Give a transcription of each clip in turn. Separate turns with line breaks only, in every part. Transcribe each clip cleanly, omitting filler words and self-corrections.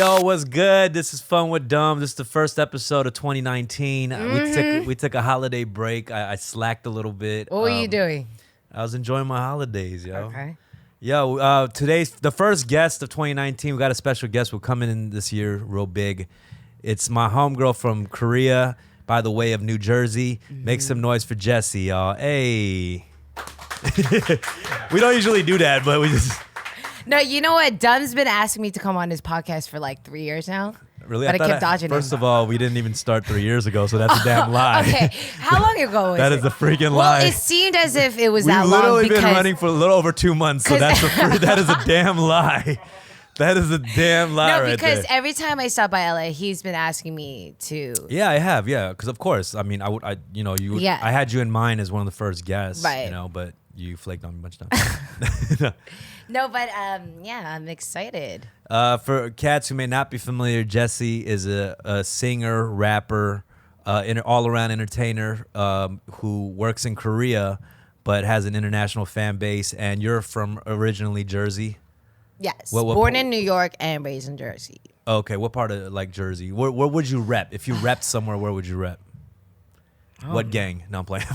Yo, what's good? This is Fun with Dumb. This is the first episode of 2019. We took a holiday break. I slacked a little bit.
What were you doing?
I was enjoying my holidays, yo.
Okay.
Yo, today's the first guest of 2019. We got a special guest who's coming in this year real big. It's my homegirl from Korea, by the way of New Jersey. Make some noise for Jessi, y'all. Hey. We don't usually do that, but we just...
No, you know what? Dumb's been asking me to come on his podcast for like 3 years now.
Really?
But I kept dodging
First
him.
of all, we didn't even start 3 years ago, so that's a damn lie.
Okay. How long ago was
That
it?
is a freaking
Well,
lie.
it seemed as if it was
We've
that long
literally
because...
been running for a little over 2 months, so that is a damn lie. That is a damn lie
No,
right
because
there.
every time I stop by LA, he's been asking me to...
Yeah, I have. Yeah, because of course, I mean,
Yeah.
I had you in mind as one of the first guests,
Right.
but you flaked on me a bunch of times.
No, but yeah, I'm excited.
For cats who may not be familiar, Jessi is a singer, rapper, all-around entertainer who works in Korea, but has an international fan base. And you're from originally Jersey.
Yes.
What
Born in New York and raised in Jersey.
Okay, what part of like Jersey? Where would you rep? If you repped somewhere, where would you rep? What gang? No, I'm playing.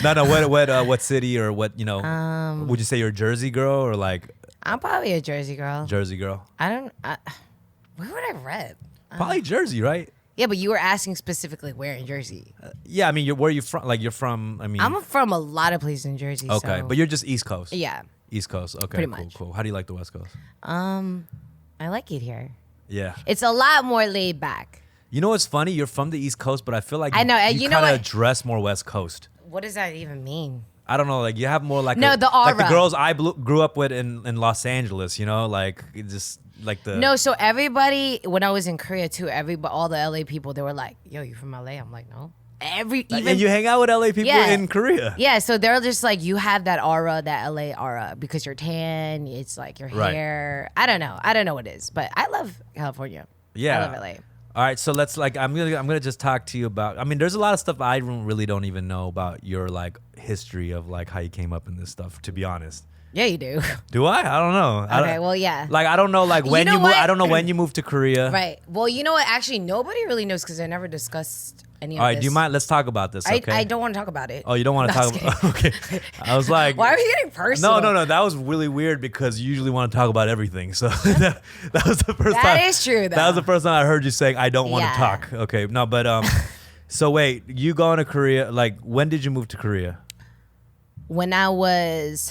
No. What city or what? Would you say you're a Jersey girl or like?
I'm probably a Jersey girl.
Jersey girl.
Where would I rep?
Probably Jersey, right?
Yeah, but you were asking specifically where in Jersey.
Yeah, I mean, where are you from? Like, you're from. I mean,
I'm from a lot of places in Jersey.
okay,
so.
but you're just East Coast.
Yeah.
East Coast. Okay,
Pretty
cool,
much.
cool. How do you like the West Coast?
I like it here.
Yeah.
It's a lot more laid back.
You know what's funny? You're from the East Coast, but I feel like
I know,
you
you know
kind of
what?
dress more West Coast.
What does that even mean?
I don't know, like you have more like
No, the
like the
aura.
girls I grew up with in Los Angeles, like it just like the
No, so everybody, when I was in Korea too, all the LA people, they were like, yo, you from LA? I'm like, no.
and you hang out with LA people
Yeah.
in Korea.
Yeah, so they're just like, you have that aura, that LA aura, because you're tan, it's like your
Right.
hair. I don't know what it is, but I love California.
Yeah.
I love LA.
All right, so let's I'm gonna just talk to you about. I mean, there's a lot of stuff I really don't even know about your like history of like how you came up in this stuff. To be honest,
Yeah, you do.
do I? I don't know.
Okay, well, yeah.
Like I don't know like when
know
you moved.
what?
I don't know when you moved to Korea.
Right. Well, you know what? Actually, nobody really knows because I never discussed any of
All right,
this.
do you mind? Let's talk about this. Okay.
I don't want to talk about it.
Oh, you don't want to
No,
talk
I'm
about? Okay. I was like,
Why are you getting personal?
No. That was really weird because you usually want to talk about everything. So that was the first time.
That is true, though.
That was the first time I heard you saying I don't want to
Yeah.
talk. Okay, no, but so wait, you going to Korea? Like, when did you move to Korea?
When I was,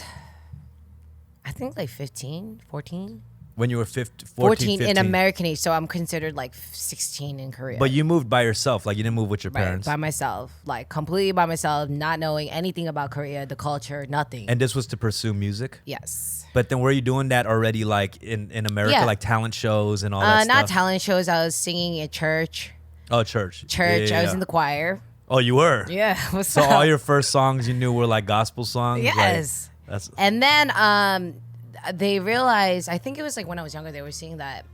I think like 15, 14.
When you were 14
in
15.
American age, so I'm considered like 16 in Korea.
But you moved by yourself. Like, you didn't move with your
Right,
parents.
by myself, like completely by myself, not knowing anything about Korea, the culture, nothing.
And this was to pursue music.
Yes.
But then were you doing that already, like in America,
Yeah.
like talent shows and all that stuff?
Not talent shows. I was singing at church.
Oh, church.
Church.
Yeah,
I was in the choir.
Oh, you were.
Yeah. What's
So
up?
all your first songs you knew were like gospel songs. Like,
Yes.
that's
And then they realized, I think it was like when I was younger, they were saying that,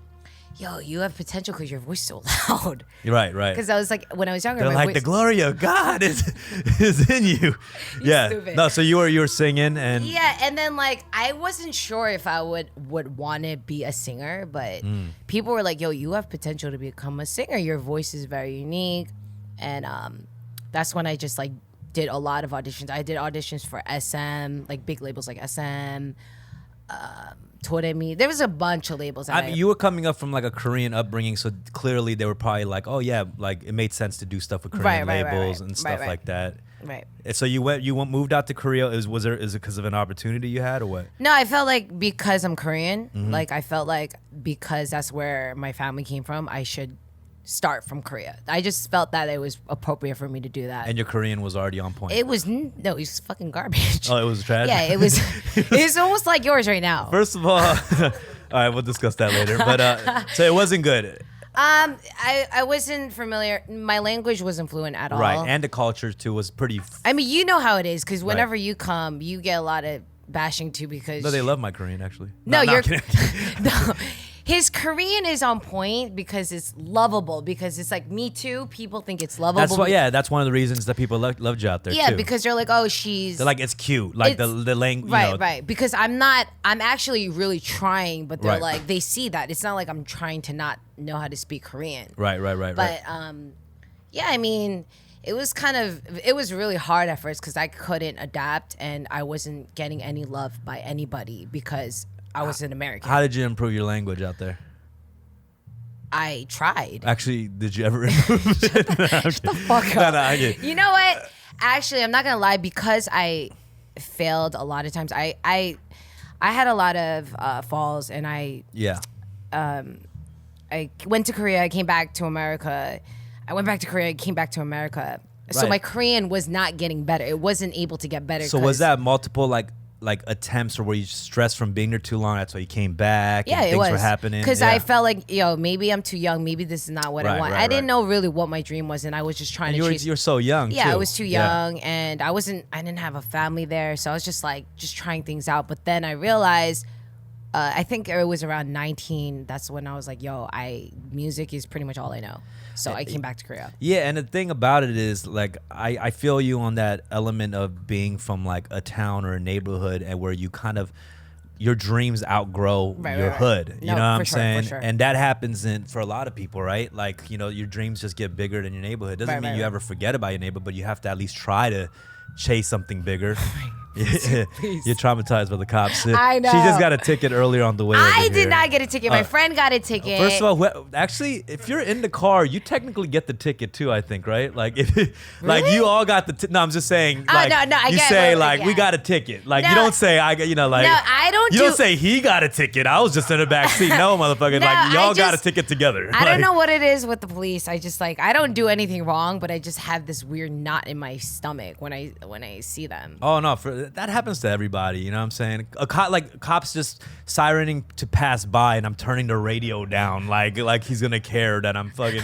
yo, you have potential because your voice is so loud.
right.
Because I was like, when I was younger,
They're
my
like
voice,
the glory of God is in you. Yeah.
stupid.
No, so you were singing and
yeah, and then like I wasn't sure if I would want to be a singer, but people were like, yo, you have potential to become a singer. Your voice is very unique. And that's when I just like did a lot of auditions. I did auditions for SM, like big labels like SM, Toremi. There was a bunch of labels.
I mean, you were coming up from like a Korean upbringing, so clearly they were probably like, oh yeah, like it made sense to do stuff with Korean
Right,
labels and stuff
right.
like that.
Right.
And so you moved out to Korea. Is it because of an opportunity you had or what?
No, I felt like because I'm Korean,
Mm-hmm.
like I felt like because that's where my family came from, I should start from Korea. I just felt that it was appropriate for me to do that.
And your Korean was already on point.
It was it was fucking garbage.
Oh, it was trash?
Yeah, it was. It's almost like yours right now.
First of all, all right, we'll discuss that later. But so it wasn't good.
I wasn't familiar. My language wasn't fluent at all.
Right, and the culture too was pretty.
I mean, you know how it is because whenever you come, you get a lot of bashing too because.
No, they love my Korean actually.
No,
I'm
you're.
kidding.
No, His Korean is on point because it's lovable. Because it's like Me Too. People think it's lovable.
That's why. Yeah, that's one of the reasons that people loved you out there.
Yeah,
too.
because they're like, oh, she's.
They're like, it's cute. Like the language.
Right, right. Because I'm actually really trying, but they're
Right.
like, they see that. It's not like I'm trying to not know how to speak Korean.
Right.
But yeah, I mean, it was really hard at first because I couldn't adapt and I wasn't getting any love by anybody because I was an American.
How did you improve your language out there?
I tried.
Actually, did you ever improve it?
Shut the fuck up.
No, I get it.
You know what? Actually, I'm not gonna lie. Because I failed a lot of times. I had a lot of falls, and I went to Korea. I came back to America. I went back to Korea. I came back to America. So
Right.
my Korean was not getting better. It wasn't able to get better.
So was that multiple like attempts, or were you stressed from being there too long? That's why you came back.
Yeah,
and
it
things
was
were happening.
because
Yeah.
I felt like, maybe I'm too young. Maybe this is not what I
Right,
want.
right,
I didn't
right.
know really what my dream was, and I was just trying
And
to
you
chase.
were so young.
Yeah,
too.
I was too young, and I didn't have a family there, so I was just trying things out. But then I realized, I think it was around 19. That's when I was like, music is pretty much all I know. So I came back to Korea.
Yeah, and the thing about it is, like, I feel you on that element of being from like a town or a neighborhood, and where you kind of your dreams outgrow your hood. You
No,
know what
for
I'm
sure,
saying?
for sure.
And that happens for a lot of people, right? Like, your dreams just get bigger than your neighborhood. Doesn't mean you ever forget about your neighbor, but you have to at least try to chase something bigger. You're traumatized by the cops.
I know.
She just got a ticket earlier on the way.
I
over
did
here.
not get a ticket. My friend got a ticket.
First of all, actually, if you're in the car, you technically get the ticket too. I think, right? Like, like you all got the. No, I'm just saying. Like,
no, I
you
get
say
what-
like
yeah.
we got a ticket. Like
No.
you don't say like
No, I don't.
You don't say he got a ticket. I was just in the back seat. No, motherfucker.
No,
like y'all
I
got a
just-
ticket together.
I don't
Like,
know what it is with the police. I just I don't do anything wrong, but I just have this weird knot in my stomach when I see them.
Oh no, that happens to everybody. You know what I'm saying? Cops just sirening to pass by, and I'm turning the radio down, like he's gonna care that I'm fucking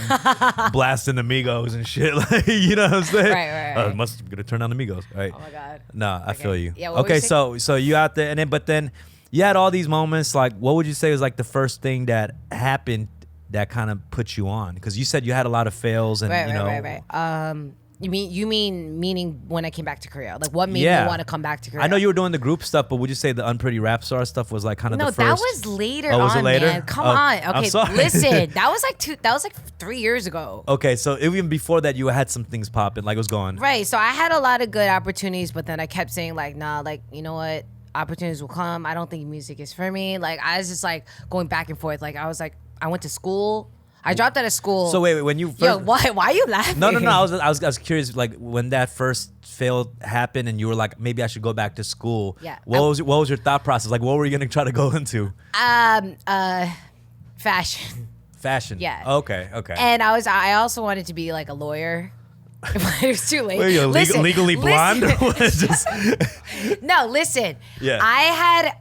blasting Amigos and shit. Like, you know what I'm saying?
Right.
Must gonna turn on Amigos. Right.
Oh my god.
No, I feel you.
Yeah, what were
okay,
you saying?
so you out there, but then you had all these moments. Like, what would you say was like the first thing that happened that kind of put you on? Because you said you had a lot of fails, and
Right. You mean meaning when I came back to Korea? Like what made
Yeah.
me want to come back to Korea?
I know you were doing the group stuff, but would you say the Unpretty Rap Star stuff was like kind of
No,
the first?
that was later
Oh,
on,
was it later?
man. Come
Oh,
on.
I'm
Okay,
sorry.
listen. That was like 3 years ago.
Okay, so even before that, you had some things popping, like it was going.
Right. So I had a lot of good opportunities, but then I kept saying like, nah, like, you know what? Opportunities will come. I don't think music is for me. Like I was just like going back and forth. Like I went to school. I dropped out of school.
So wait, when you first,
Yo, why are you laughing?
No. I was curious, like when that first fail happened, and you were like, maybe I should go back to school.
Yeah.
What was your thought process? Like, what were you gonna try to go into?
Fashion.
Fashion.
Yeah.
Okay.
And I also wanted to be like a lawyer. But it was too late.
Were you legally blonde? Or what? Just,
No, listen.
Yeah.
I had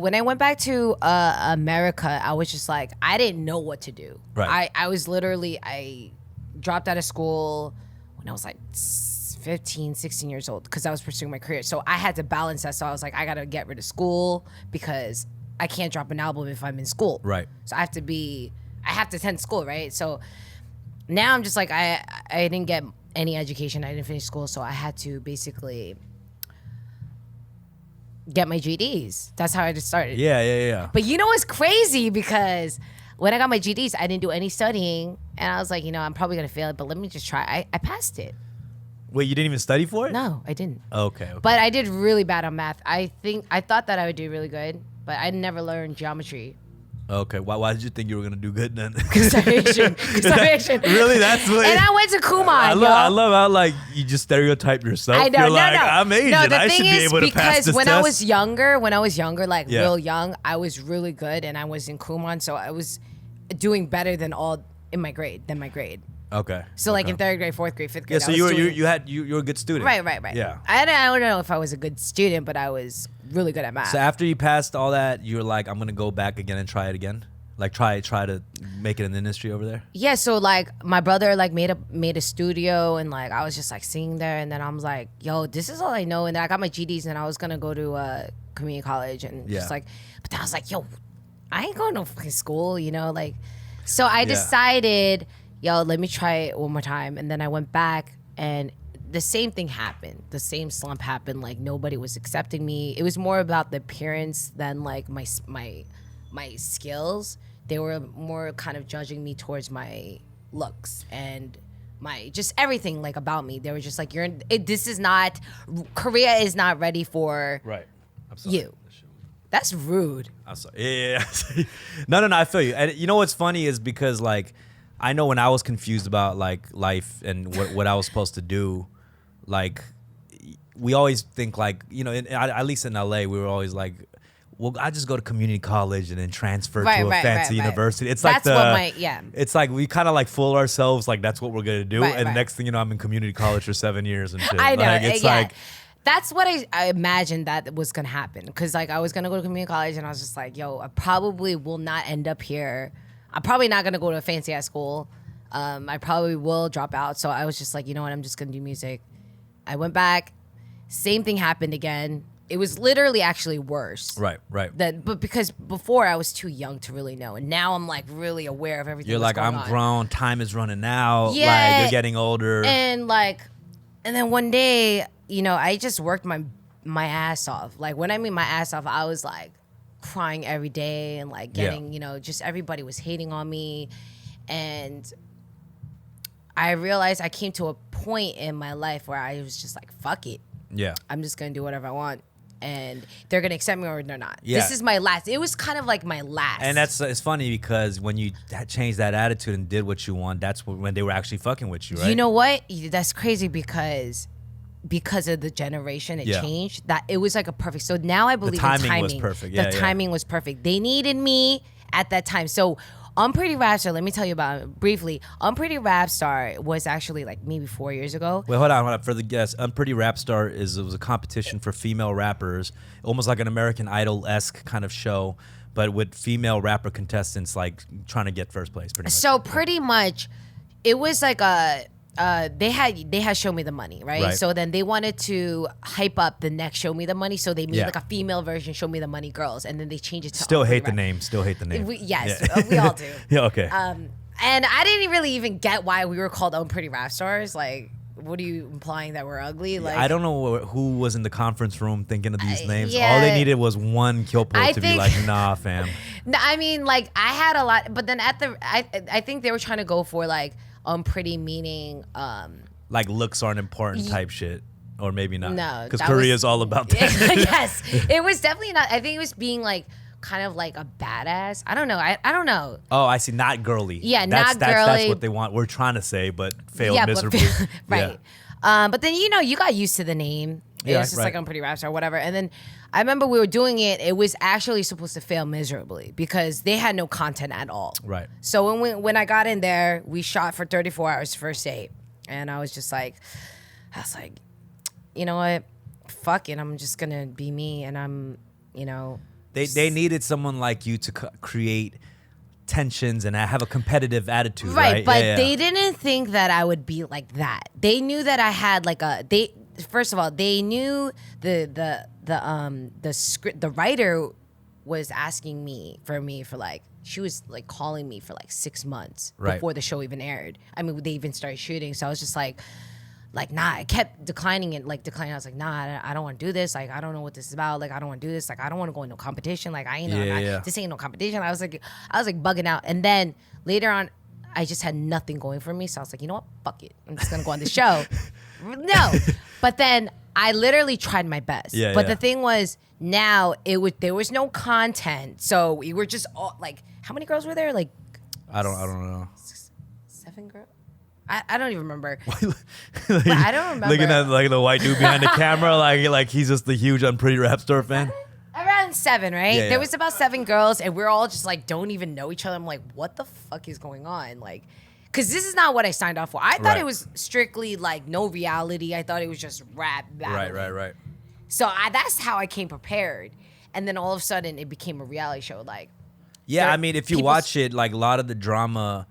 when I went back to America, I was just like, I didn't know what to do.
Right.
I dropped out of school when I was like 15, 16 years old because I was pursuing my career. So I had to balance that. So I was like, I got to get rid of school because I can't drop an album if I'm in school.
Right.
So I have to attend school, right? So now I'm just like, I didn't get any education. I didn't finish school. So I had to basically get my GEDs. That's how I just started.
yeah.
But you know what's crazy? Because when I got my GEDs, I didn't do any studying. And I was like, I'm probably going to fail it, but let me just try. I passed it.
Wait, you didn't even study for it?
No, I didn't.
Okay.
But I did really bad on math. I thought that I would do really good, but I never learned geometry.
Okay. Why did you think you were gonna do good then?
Because I'm Asian.
Really? That's what.
And I went to Kumon.
I love how like you just stereotype yourself.
I know.
You're
No,
like,
no.
I'm Asian.
No, the
I
thing
should be
is
able to pass
because
this
when
test.
I was younger, like
Yeah.
real young, I was really good, and I was in Kumon, so I was doing better than my grade.
Okay.
So like
okay.
in third grade, fourth grade, fifth grade.
Yeah. So
I
you
was
were
doing-
you were a good student.
Right.
Yeah.
I don't know if I was a good student, but I was really good at math.
So after you passed all that, you were like, I'm gonna go back again and try it again. Like try to make it in the industry over there.
Yeah, so like my brother like made a studio, and like I was just like singing there, and then I was like, yo, this is all I know. And then I got my GDs, and I was gonna go to community college and
Yeah.
just like, but then I was like, yo, I ain't going to fucking school, you know, like. So I decided, yo, let me try it one more time, and then I went back, and the same thing happened. The same slump happened. Like nobody was accepting me. It was more about the appearance than like my skills. They were more kind of judging me towards my looks and my just everything like about me. They were just like, Korea is not ready for you. That's rude.
I'm sorry. Yeah. No. I feel you. And you know what's funny is because like I know when I was confused about like life and what I was supposed to do, like we always think like, you know, at least in LA, we were always like, well, I just go to community college and then transfer to a fancy university. It's
that's
like it's like we kind of like fool ourselves like that's what we're gonna do, and the next thing you know, I'm in community college for 7 years and shit.
I know.
Like, it's like
that's what I imagined that was gonna happen, because like I was gonna go to community college and I was just like, yo, I probably will not end up here. I'm probably not gonna go to a fancy ass school. I probably will drop out. So I was just like, you know what, I'm just gonna do music. I went back. Same thing happened again. It was literally actually worse.
Right.
But because before I was too young to really know, and now I'm like really aware of everything.
You're like, I'm grown. Time is running out.
Yeah,
like you're getting older.
And then one day, you know, I just worked my ass off. Like when I mean my ass off, I was like crying every day and like getting, you know, just everybody was hating on me, and I realized I came to a point in my life where I was just like, fuck it.
Yeah.
I'm just gonna do whatever I want. And they're gonna accept me or they're not.
Yeah.
This is my last. It was kind of like my last.
And it's funny because when you changed that attitude and did what you want, that's when they were actually fucking with you, right?
You know what? That's crazy because of the generation, it changed. That it was like a perfect. So now I believe the timing was perfect. The timing was perfect. They needed me at that time. So Unpretty Rap Star, let me tell you about it briefly. Unpretty Rap Star was actually like maybe 4 years ago.
Wait, hold on. For the guests, Unpretty Rap Star it was a competition for female rappers, almost like an American Idol-esque kind of show, but with female rapper contestants like trying to get first place. Pretty much.
So pretty much, it was like they had Show Me the Money, right? So then they wanted to hype up the next Show Me the Money, so they made like a female version, Show Me the Money Girls, and then they changed it to
Still hate the name.
We all do.
Yeah, okay.
And I didn't really even get why we were called Unpretty Rap Stars. Like, what are you implying, that we're ugly? Like,
I don't know who was in the conference room thinking of these names. All they needed was one Kyopo to be like, nah, fam.
No, I mean, like, I had a lot, but then I think they were trying to go for like unpretty, meaning
like looks aren't important type shit, or maybe not.
No,
because Korea's all about that.
Yes, it was definitely not. I think it was being like kind of like a badass. I don't know. I don't know.
Oh, I see. Not girly.
Yeah, not girly.
That's what they want. We're trying to say, but failed miserably.
Right. Yeah. But then you got used to the name. It was just like Unpretty Rap Star or whatever. And then I remember we were doing it. It was actually supposed to fail miserably because they had no content at all.
Right.
So when I got in there, we shot for 34 hours first date, and I was like, you know what? Fuck it. I'm just gonna be me, and I'm, you know.
They needed someone like you to create tensions and have a competitive attitude, right?
But they didn't think that I would be like that. They knew that I had like first of all, they knew the script. The writer was asking me for like, she was like calling me for like 6 months before the show even aired. I mean, they even started shooting. So I was just like, nah, I kept declining. I was like, nah, I don't want to do this. Like, I don't know what this is about. Like, I don't want to do this. Like, I don't want to go into competition. Like, this ain't no competition. I was like bugging out. And then later on, I just had nothing going for me. So I was like, you know what? Fuck it. I'm just going to go on the show. No. But then I literally tried my best. But the thing was, now there was no content. So we were just all like, how many girls were there? Like,
I don't know.
7 girls? I don't even remember.
Like,
I don't remember.
Looking at like the white dude behind the camera, like he's just the huge Unpretty Rap Star fan.
Around 7, right?
Yeah.
There was about 7 girls, and we're all just like don't even know each other. I'm like, what the fuck is going on? Like, because this is not what I signed off for. I thought it was strictly like no reality. I thought it was just rap battling.
Right.
So that's how I came prepared, and then all of a sudden it became a reality show. Like,
I mean, if you watch it, like a lot of the drama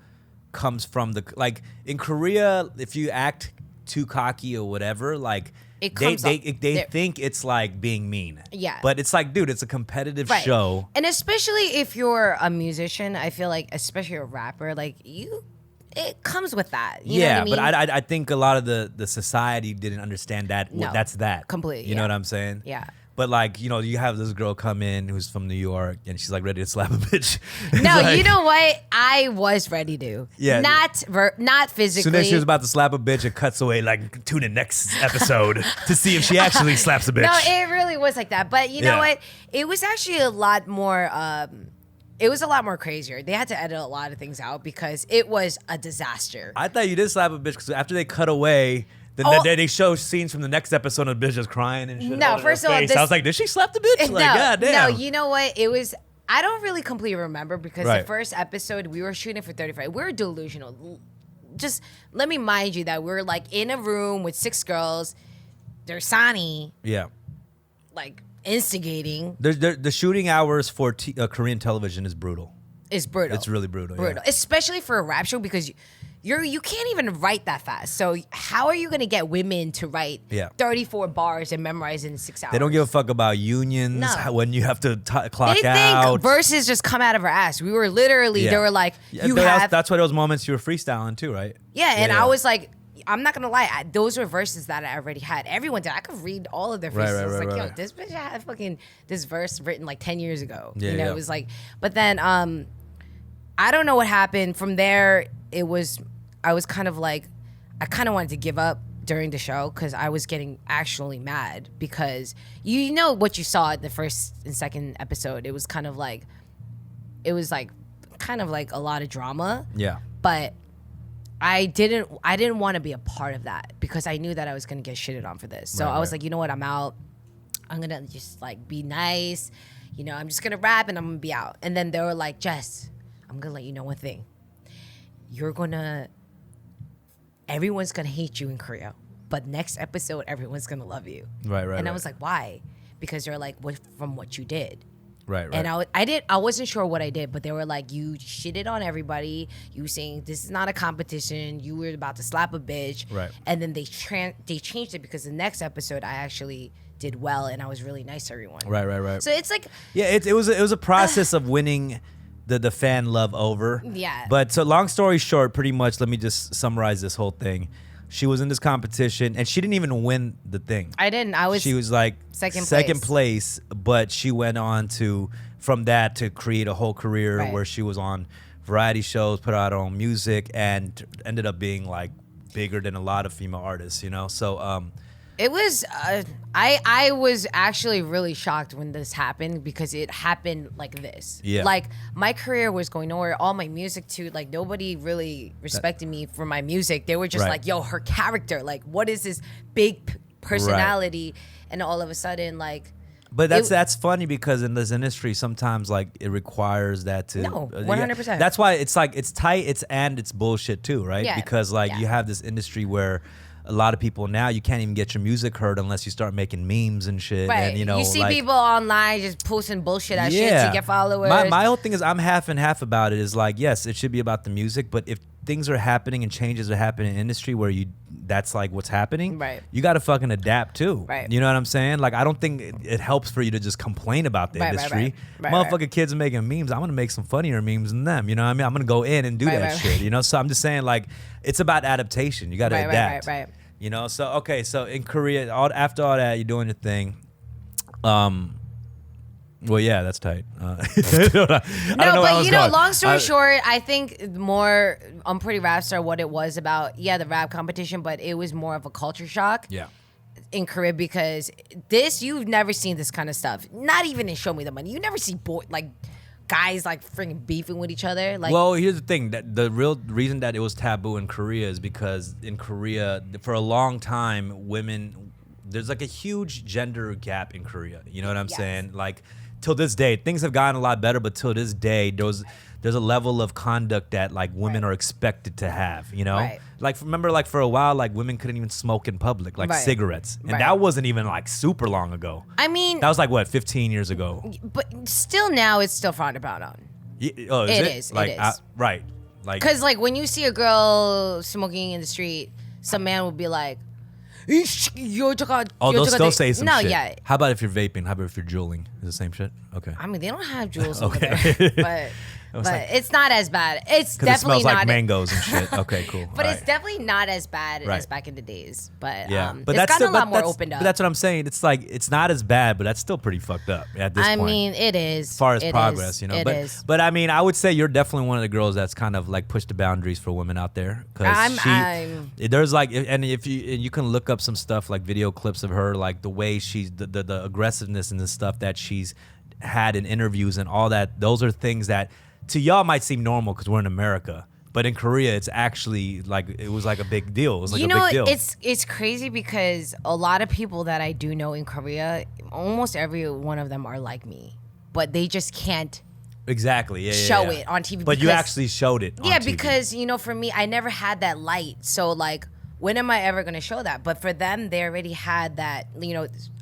comes from like in Korea, if you act too cocky or whatever, like
It comes
they
up.
think it's like being mean.
Yeah.
But it's like, dude, it's a competitive
Right.
show.
And especially if you're a musician, I feel like, especially a rapper, like it comes with that. You know what I mean?
But I think a lot of the society didn't understand that.
No,
that's that.
completely,
You know
yeah.
what I'm saying?
Yeah.
But like, you know, you have this girl come in who's from New York and she's like ready to slap a bitch.
No,
Like,
you know what? I was ready to.
Yeah.
Not physically.
soon as she was about to slap a bitch, it cuts away like tune in next episode to see if she actually slaps a bitch.
No, it really was like that. But you know
Yeah.
what? It was actually a lot more. It was a lot more crazier. They had to edit a lot of things out because it was a disaster.
I thought you did slap a bitch because after they cut away, then
Oh.
they show scenes from the next episode of the bitch just crying and shit.
No,
all in her
first of all,
face.
this-
I was like, did she slap the bitch? Like, goddamn.
No, you know what? It was. I don't really completely remember because
Right.
the first episode we were shooting for 35. We were delusional. Just let me mind you that we're like in a room with 6 girls. There's Sani
Yeah.
like instigating.
The shooting hours for Korean television is brutal.
Is brutal.
It's really brutal.
Brutal,
Yeah.
especially for a rap show because you can't even write that fast. So how are you gonna get women to write
Yeah.
34 bars and memorize it in 6 hours?
They don't give a fuck about unions
No.
when you have to clock
They
out.
think verses just come out of our ass. We were literally.
Yeah.
They were like,
Yeah,
you
but
have.
that's why those moments you were freestyling too, right?
Yeah, and
Yeah.
I was like, I'm not gonna lie, those were verses that I already had. Everyone did. I could read all of their
Right,
verses.
right,
I was
right,
like, yo,
right.
this bitch had fucking this verse written like 10 years ago.
Yeah,
you know,
yeah.
it was like, but then I don't know what happened from there. I was kind of like, I kind of wanted to give up during the show because I was getting actually mad because you know what you saw in the first and second episode. It was kind of like kind of like a lot of drama.
Yeah.
But I didn't want to be a part of that because I knew that I was gonna get shitted on for this. So
Right,
I was
right.
like, you know what, I'm out. I'm gonna just like be nice. You know, I'm just gonna rap and I'm gonna be out. And then they were like, Jess, I'm gonna let you know one thing. Everyone's gonna hate you in Korea, but next episode, everyone's gonna love you.
Right.
And I was like, why? Because they're like, from what you did.
right.
And I wasn't sure what I did, but they were like, you shitted on everybody. You were saying this is not a competition. You were about to slap a bitch.
Right.
And then they changed it because the next episode I actually did well and I was really nice to everyone.
Right.
So it's like,
Yeah, it was a process of winning the fan love over.
Yeah.
But so long story short, pretty much, let me just summarize this whole thing. She was in this competition and she didn't even win the thing.
I didn't. I was.
She was like
second
place, but she went on from that to create a whole career
Right.
where she was on variety shows, put out her own music, and ended up being like bigger than a lot of female artists, you know? So,
It was. I was actually really shocked when this happened because it happened like this.
Yeah.
Like my career was going nowhere. All my music too. Like nobody really respected me for my music. They were just
Right.
like, "Yo, her character. Like, what is this big personality?" And all of a sudden, like.
But that's funny because in this industry, sometimes like it requires that to
No,
yeah.
100%.
That's why it's like it's tight, it's bullshit too, right?
Yeah,
Because like
yeah.
you have this industry where a lot of people now you can't even get your music heard unless you start making memes and shit.
Right.
And, you know,
see
like,
people online just posting bullshit as shit to get followers.
My whole thing is I'm half and half about it. Is like, yes, it should be about the music, but if things are happening and changes are happening in industry where that's like what's happening,
Right.
you got to fucking adapt too.
Right.
You know what I'm saying? Like, I don't think it helps for you to just complain about the
Right, right,
industry.
right.
Motherfucking kids are making memes. I'm going to make some funnier memes than them. You know what I mean? I'm going to go in and do
Right,
that
right,
shit.
right.
You know? So I'm just saying, like, it's about adaptation. You got to
Right, right,
adapt.
right.
You know? So, okay. So in Korea, after all that, you're doing your thing. Well, yeah, that's tight. I don't know where I was going.
Long story short, I think more on Pretty Rap Star, what it was about, the rap competition, but it was more of a culture shock
Yeah.
in Korea because you've never seen this kind of stuff. Not even in Show Me the Money. You never see guys like freaking beefing with each other. Like,
Well, here's the thing: that the real reason that it was taboo in Korea is because in Korea, for a long time, there's like a huge gender gap in Korea. You know what I'm
Yes.
saying? Like, till this day, things have gotten a lot better, but till this day, there's a level of conduct that like women
Right.
are expected to have. You know,
Right.
like remember, like for a while, like women couldn't even smoke in public, like
Right.
cigarettes, and
Right.
that wasn't even like super long ago.
I mean,
That was like what, 15 years ago?
but still now it's still frowned upon on.
Oh, is
It
it?
is, it
Like,
is.
right. Like,
Because like when you see a girl smoking in the street, some man will be like,
Oh, they'll still say some
no,
shit.
yeah.
How about if you're vaping? How about if you're juuling? Is the same shit? Okay.
I mean, they don't have jewels over
Okay.
there, but it's not as bad. It's
Because it
definitely
smells
not.
like mangoes and shit. Okay, cool.
But
All
it's
right.
definitely not as bad as
Right.
back in the days. But
Yeah, but
it's
that's
gotten
still,
a lot more
that's-
opened up.
But that's what I'm saying. It's like it's not as bad, but that's still pretty fucked up at this point.
I mean, it is.
As far as
It
progress,
is.
you know.
It
But
is.
but I mean, I would say you're definitely one of the girls that's kind of like pushed the boundaries for women out there. Because there's like, and if you can look up some stuff like video clips of her, like the way she's the aggressiveness and the stuff that she's had in interviews and all that. Those are things that to y'all might seem normal because we're in America. But in Korea, it's actually like it was like a big deal. It was like a big deal.
It's crazy because a lot of people that I do know in Korea, almost every one of them are like me, but they just can't
Exactly. Yeah.
show it on TV.
But you
because-
actually showed it.
Yeah,
on TV.
because for me, I never had that light. So like, when am I ever gonna show that? But for them, they already had that.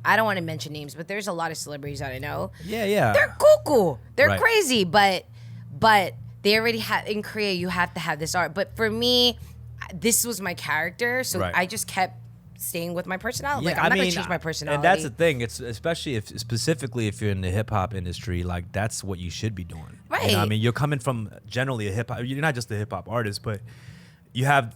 I don't want to mention names, but there's a lot of celebrities that I know.
Yeah.
They're cuckoo. They're
Right.
crazy, but they already had in Korea. You have to have this art. But for me, this was my character, so
Right.
I just kept staying with my personality.
Yeah,
I'm not gonna change my personality.
And that's the thing. It's especially specifically if you're in the hip hop industry, like that's what you should be doing.
Right.
I mean, you're coming from generally a hip hop. You're not just a hip hop artist, but you have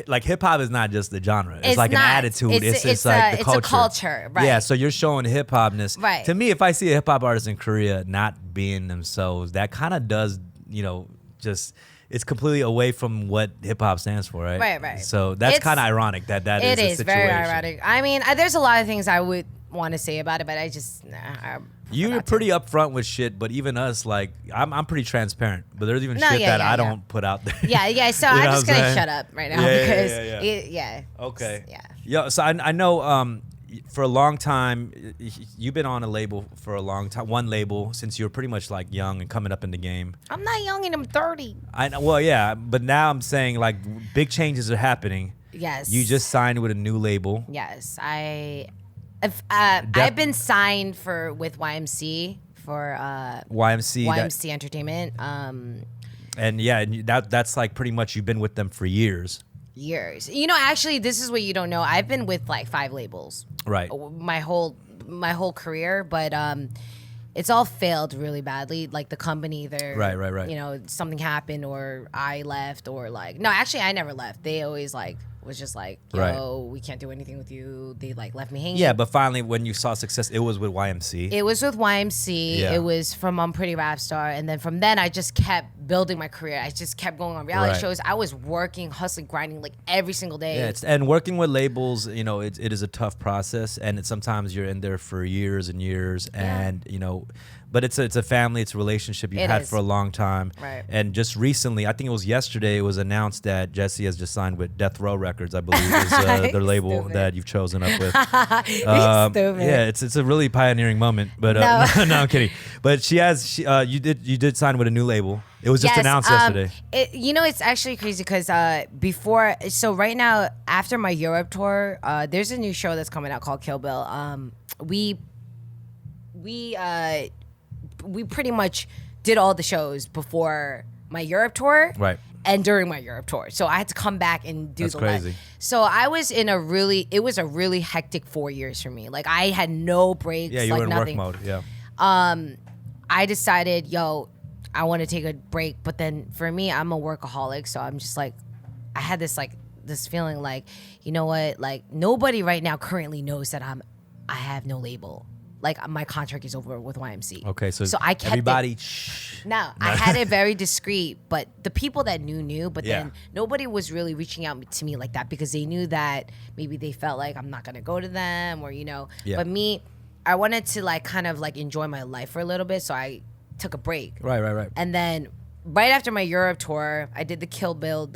like hip hop is not just the genre. It's like
not.
an attitude. It's like the culture.
It's a culture, right?
Yeah. So you're showing hip hopness.
Right.
To me, if I see a hip hop artist in Korea not being themselves, that kind of does, just. It's completely away from what hip hop stands for, right?
Right.
So that's kind of ironic that is
It
the
is
situation.
very ironic. I mean, there's a lot of things I would want to say about it, but I just
You're pretty upfront with shit, but even us, like, I'm pretty transparent. But there's even shit that I don't put out there.
Yeah. So
You know
I'm just
what I'm
gonna
saying?
shut up right now
Yeah,
because
yeah. Okay.
Yeah.
Yeah. So I know for a long time you've been on a label for a long time, one label since you were pretty much like young and coming up in the game.
I'm not young and I'm 30.
I know. Well, yeah, but now I'm saying like big changes are happening.
Yes.
You just signed with a new label.
Yes, I've been signed with YMC for YMC Entertainment.
And yeah, that's like pretty much you've been with them for years.
Years. Actually, this is what you don't know. I've been with like 5 labels.
Right.
My whole career, but it's all failed really badly. Like the company, either
right.
Something happened, or I left, or like no, actually I never left. They always was just like, yo, we can't do anything with you. They like left me hanging.
Yeah, but finally when you saw success, it was with YMC.
It was with YMC.
Yeah.
It was from Pretty Rap Star, and then from then I just kept building my career. I just kept going on reality shows. I was working, hustling, grinding like every single day.
Yeah, and working with labels, it is a tough process, and sometimes you're in there for years and years, and but it's a family, it's a relationship you've had for a long time.
Right.
And just recently, I think it was yesterday, it was announced that Jessi has just signed with Death Row Records, I believe, is their label that you've chosen up with.
Stupid.
Yeah, it's a really pioneering moment. But no, I'm kidding. But you did sign with a new label. It was just announced yesterday.
It's actually crazy because right now, after my Europe tour, there's a new show that's coming out called Kill Bill. We pretty much did all the shows before my Europe tour.
Right.
And during my Europe tour. So I had to come back and do
That's
the
crazy.
So I was it was a really hectic 4 years for me. Like I had no breaks.
Yeah, you
like
were in
nothing.
work mode. Yeah.
I decided, I want to take a break. But then for me, I'm a workaholic. So I'm just like, I had this feeling like, you know what? Like nobody right now currently knows that I have no label. Like my contract is over with YMC.
Okay, so
I kept
everybody.
No, I had it very discreet, but the people that knew. But
Yeah.
then nobody was really reaching out to me like that because they knew that maybe they felt like I'm not gonna go to them or
Yeah.
But me, I wanted to kind of enjoy my life for a little bit, so I took a break.
Right.
And then right after my Europe tour, I did Kill Bill.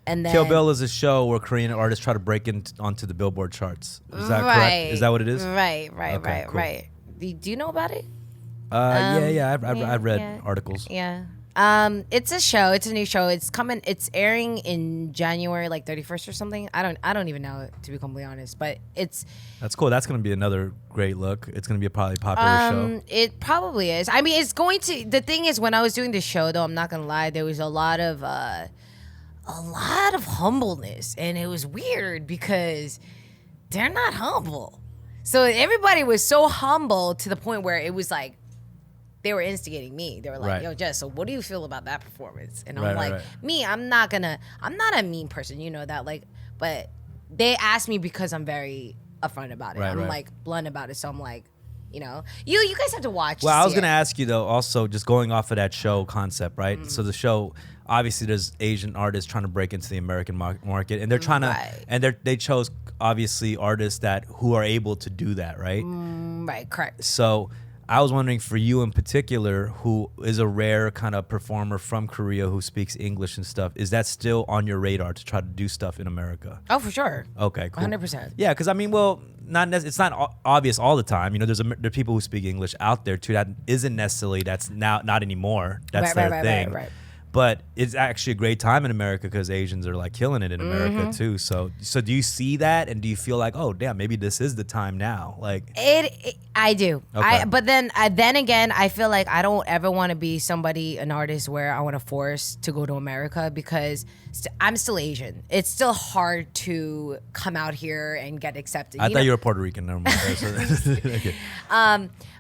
And then
Kill Bill is a show where Korean artists try to break onto the Billboard charts. Is that correct? Is that what it is?
Right,
Okay, cool.
right. Do you know about it?
Yeah. I've read articles.
Yeah. It's a show. It's a new show. It's coming. It's airing in January, 31st or something. I don't even know, to be completely honest. But it's.
That's cool. That's gonna be another great look. It's gonna be a probably popular show.
It probably is. I mean, it's going to. The thing is, when I was doing the show, though, I'm not gonna lie, there was a lot of a lot of humbleness, and it was weird because they're not humble. So everybody was so humble to the point where it was like they were instigating me. They were like, yo, Jess, so what do you feel about that performance? And I'm like, me, I'm not a mean person, you know that, like, but they asked me because I'm very upfront about it. I'm like blunt about it. So I'm like, you know, you guys have to watch.
Well, I was going to ask you though, also just going off of that show concept, right? Mm-hmm. So the show, obviously there's Asian artists trying to break into the American market, and they're trying to, and they chose obviously artists who are able to do that, right?
Right, correct.
So I was wondering for you in particular, who is a rare kind of performer from Korea who speaks English and stuff, is that still on your radar to try to do stuff in America?
Oh, for sure.
Okay, cool.
100%.
Yeah, because I mean, well, it's not obvious all the time. You know, there are people who speak English out there too that isn't necessarily, that's now not anymore. That's their thing. Right. But it's actually a great time in America because Asians are like killing it in America too. So do you see that, and do you feel like, oh damn, maybe this is the time now? Like
I do.
Okay.
But then again, I feel like I don't ever want to be an artist where I want to force to go to America because I'm still Asian. It's still hard to come out here and get accepted.
I thought you were Puerto Rican. Never mind. Okay.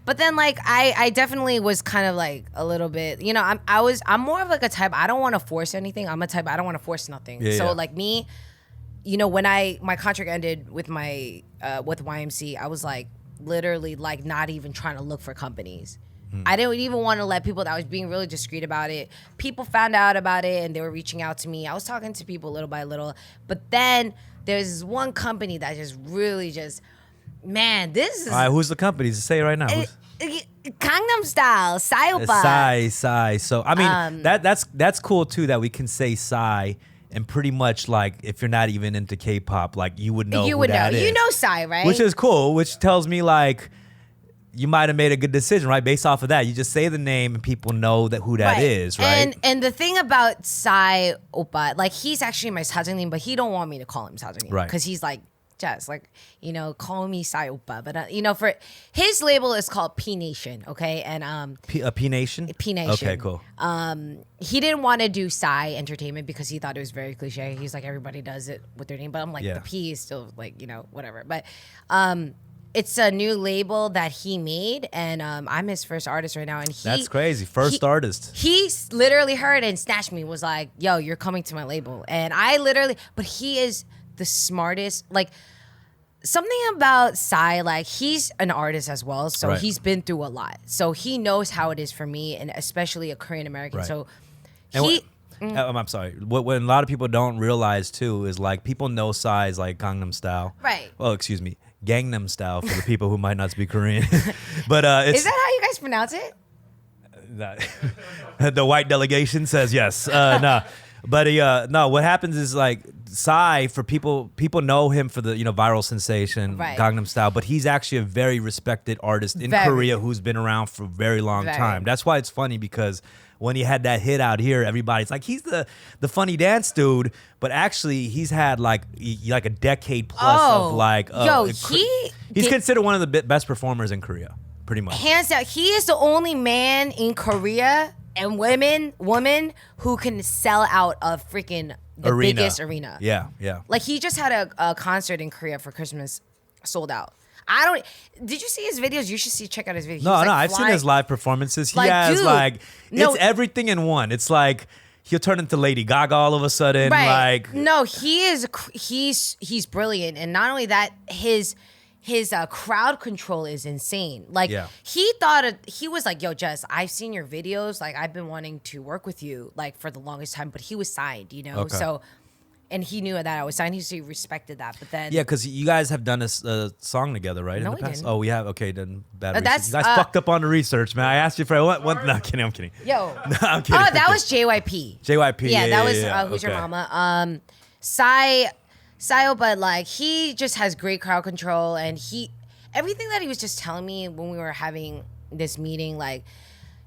But then, like, I definitely was kind of like a little bit, you know, I'm more of like a type, I don't want to force anything. I'm a type, I don't want to force nothing. So like me, you know, when my contract ended with with YMC, I was like literally like not even trying to look for companies. I didn't even want to let people, that I was being really discreet about it. People found out about it and they were reaching out to me. I was talking to people little by little. But then there's this one company that just really just, man, this is...
All right, who's the company? Say it right now.
Gangnam Style, Psy Oppa.
Psy. So, I mean, that's cool, too, that we can say Psy, and pretty much, like, if you're not even into K-pop, like, you would know who that is.
You know Psy, right?
Which is cool, which tells me, like, you might have made a good decision, right? Based off of that. You just say the name and people know who that is, right?
And the thing about Psy Oppa, like, he's actually my 사장님, but he don't want me to call him 사장님.
Right.
Because he's like, Jess, like, you know, call me Psy Oppa. But, you know, for his label is called P Nation, okay? And
P Nation?
P Nation.
Okay, cool.
He didn't want to do Psy Entertainment because he thought it was very cliche. He's like, everybody does it with their name. But I'm like, the P is still, like, you know, whatever. But it's a new label that he made, and I'm his first artist right now. And
that's crazy. First artist.
He literally heard and snatched me, was like, yo, you're coming to my label. And I literally, but he is the smartest, like, something about Psy, like, he's an artist as well, so he's been through a lot. So he knows how it is for me, and especially a Korean American. Right. So
I'm sorry. What a lot of people don't realize too is, like, people know Psy is like Gangnam Style.
Right.
Well, excuse me, Gangnam Style for the people who might not speak Korean. But
is that how you guys pronounce it?
The white delegation says yes. No. But no, what happens is, like, Psy, for people know him for the, you know, viral sensation, Gangnam Style, but he's actually a very respected artist in Korea who's been around for a very long time. That's why it's funny, because when he had that hit out here, everybody's like, he's the funny dance dude, but actually he's had like a decade plus of like, he's considered one of the best performers in Korea, pretty much.
Hands down, he is the only man in Korea and woman who can sell out a freaking biggest arena.
Yeah.
Like, he just had a concert in Korea for Christmas, sold out. Did you see his videos? You should check out his videos.
No, I've seen his live performances. He has, dude, it's everything in one. It's like, he'll turn into Lady Gaga all of a sudden.
Right.
Like,
no, he's brilliant. And not only that, his crowd control is insane. Like, he was like, yo, Jess, I've seen your videos. Like, I've been wanting to work with you, like, for the longest time. But he was signed, you know? Okay. So, and he knew that I was signed. He respected that. But then...
Yeah, because you guys have done a song together, right?
No,
in the past?
Didn't.
Oh, we have? Okay, then bad research. You guys fucked up on the research, man. I asked you for what? No, I'm kidding.
Yo.
No, I'm kidding.
Oh, that was JYP.
JYP,
yeah. That was Who's
okay.
Your Mama. Psy, but, like, he just has great crowd control, and everything that he was just telling me when we were having this meeting, like,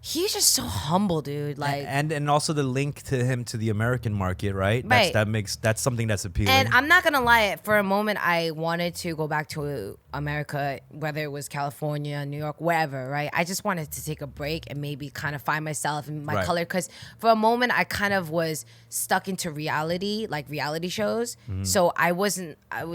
he's just so humble, dude. Like,
and also the link to him to the American market, right?
Right.
That's something that's appealing.
And I'm not gonna lie, for a moment I wanted to go back to America, whether it was California, New York, wherever, right? I just wanted to take a break and maybe kind of find myself in my color. Because for a moment, I kind of was stuck into reality, like reality shows. So I was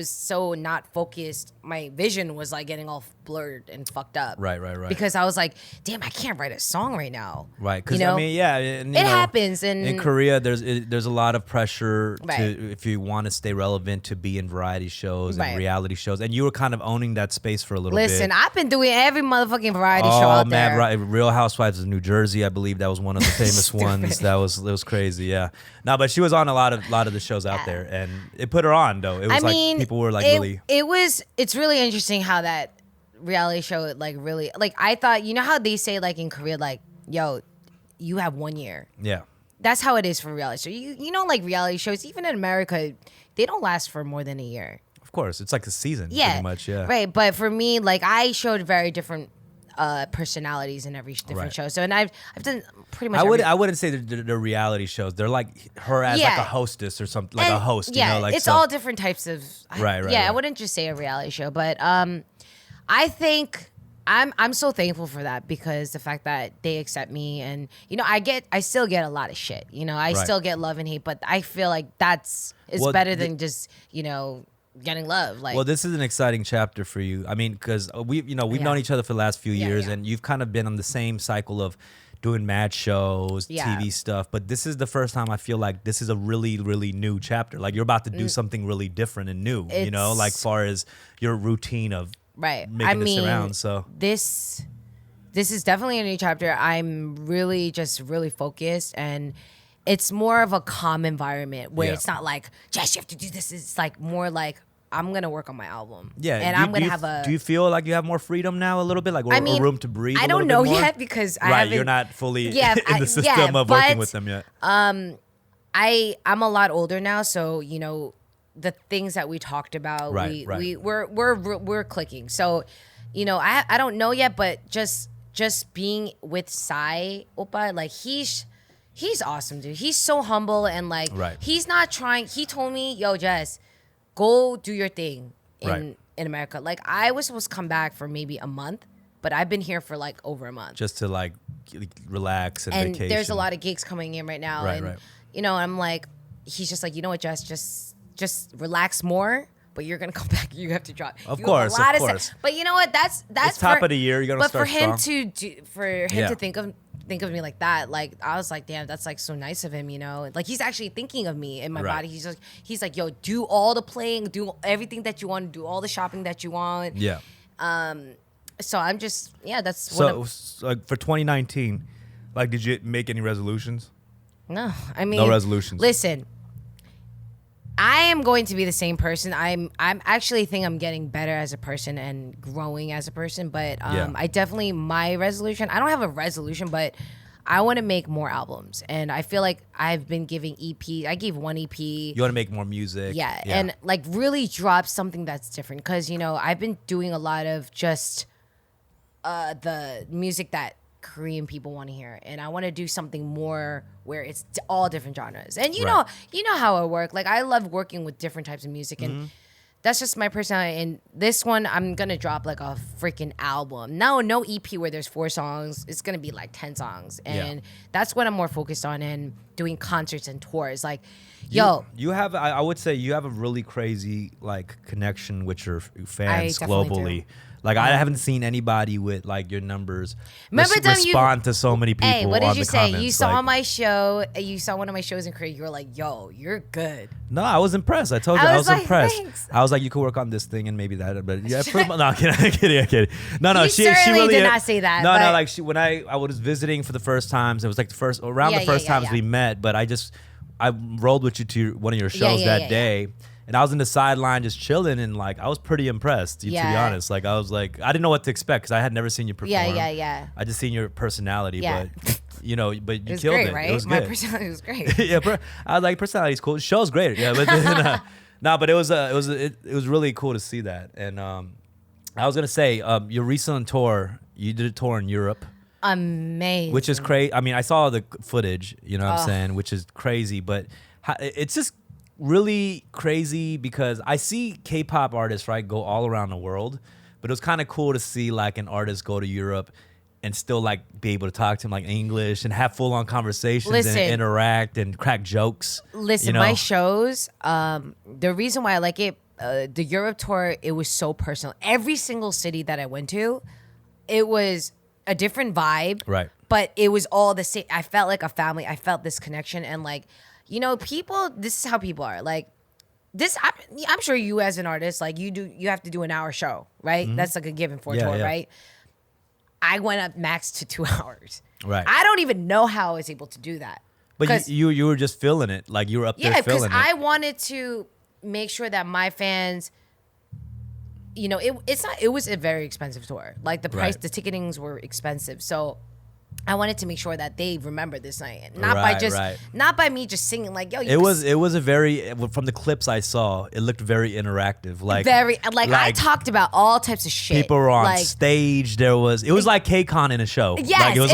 so not focused. My vision was like getting all blurred and fucked up.
Right.
Because I was like, damn, I can't write a song right now.
Right. Because, I mean, yeah. And,
it happens. And
in Korea, there's a lot of pressure to, if you want to stay relevant, to be in variety shows and reality shows. And you were kind of owning that space for a little bit.
Listen, I've been doing every motherfucking variety show out there.
Right. Real Housewives of New Jersey, I believe that was one of the famous ones. It was crazy, yeah. No, but she was on a lot of the shows out there, and it put her on though. It was people were like really.
It's really interesting how that reality show like really like I thought. You know how they say like in Korea like, yo, you have 1 year.
Yeah.
That's how it is for reality show. You know, like reality shows, even in America, they don't last for more than a year.
Of course, it's like a season, pretty much, yeah.
Right, but for me, like I showed very different personalities in every different show. So, and I've done pretty much.
I wouldn't say they're reality shows. They're like her as like a hostess or something, like a host.
Yeah,
you know, like
it's all different types of.
Right.
I wouldn't just say a reality show, but I think. I'm so thankful for that because the fact that they accept me and you know I still get a lot of shit, you know, I still get love and hate, but I feel like it's better than just, you know, getting love. Like,
well, this is an exciting chapter for you. I mean, because we've known each other for the last few years, and you've kind of been on the same cycle of doing mad shows, TV stuff. But this is the first time I feel like this is a really, really new chapter. Like you're about to do something really different and new. You know, like far as your routine of making this around. So
this is definitely a new chapter. I'm really focused and. It's more of a calm environment where it's not like, Jess, you have to do this. It's like more like, I'm going to work on my album.
Yeah.
And I'm going to have a...
Do you feel like you have more freedom now a little bit? Like, or room to breathe
I don't know yet because I haven't...
you're not fully in the system of working with them yet.
I'm a lot older now, so, you know, the things that we talked about, we're clicking. So, you know, I don't know yet, but just being with Sai Oppa, like, He's awesome, dude. He's so humble and like he's not trying. He told me, "Yo, Jess, go do your thing in America." Like I was supposed to come back for maybe a month, but I've been here for like over a month.
Just to like relax and vacation.
There's a lot of gigs coming in right now, you know, I'm like, he's just like, you know what, Jess, just relax more. But you're gonna come back. You have to drop.
Of course.
But you know what? That's
it's top of the year. You're gonna start strong.
But for him to think of me like that, like I was like, damn, that's like so nice of him, you know. Like he's actually thinking of me in my body. He's like, yo, do all the playing, do everything that you want, do all the shopping that you want.
Yeah.
So I'm just that's
so like for 2019, like did you make any resolutions?
No, I mean
no resolutions.
Listen. I am going to be the same person. I'm actually think I'm getting better as a person and growing as a person. But I definitely my resolution. I don't have a resolution, but I want to make more albums. And I feel like I've been giving EP. I gave one EP.
You want to make more music.
Yeah, and like really drop something that's different. Because you know I've been doing a lot of just the music that Korean people want to hear, and I want to do something more where it's all different genres. And you know how I work. Like I love working with different types of music, and that's just my personality. And this one, I'm gonna drop like a freaking album. No EP where there's 4 songs. It's gonna be like 10 songs, and that's what I'm more focused on. And doing concerts and tours. Like,
you have. I would say you have a really crazy like connection with your fans globally. Like I haven't seen anybody with like your numbers respond to so many people.
Hey, what did you say?
Comments.
You saw my show. You saw one of my shows in Korea. You were like, "Yo, you're good."
No, I was impressed. I told you I was
like,
impressed.
Thanks.
I was like, you could work on this thing and maybe that. But yeah, no, I'm kidding. No,
she really did not say that.
No, like when I was visiting for the first times, it was like the first times we met. But I rolled with you to one of your shows that day. And I was in the sideline just chilling, and like I was pretty impressed. To be honest, like I was like I didn't know what to expect because I had never seen you perform.
Yeah.
I just seen your personality, but you know, but you
it was
killed
great,
it.
Right?
It was
My
good.
personality was great.
I was like personality's cool. The show's great. Yeah, but but it was really cool to see that. And I was gonna say your recent tour, you did a tour in Europe.
Amazing.
Which is crazy. I mean, I saw the footage. You know what I'm saying, which is crazy, but it's just. Really crazy because I see K-pop artists go all around the world, But it was kind of cool to see like an artist go to Europe and still like be able to talk to him like English and have full on conversations and interact and crack jokes.
Listen, my shows, the reason why I like it, the Europe tour, it was so personal. Every single city that I went to, it was a different vibe.
Right.
But it was all the same. I felt like a family. I felt this connection. And like, you know, people, this is how people are. Like, this, I'm sure you as an artist, like you have to do an hour show, right? Mm-hmm. That's like a given for a tour, right? I went up max to 2 hours.
Right.
I don't even know how I was able to do that.
But you were just feeling it. Like you were up there feeling it.
Yeah, because I wanted to make sure that my fans, you know, it was a very expensive tour. Like the price, the ticketings were expensive. So I wanted to make sure that they remember this night, not by me just singing like, yo.
It was a very, from the clips I saw, it looked very interactive. Like
I talked about all types of shit.
People were on stage. It was like K-Con in a show.
Yes,
like, it was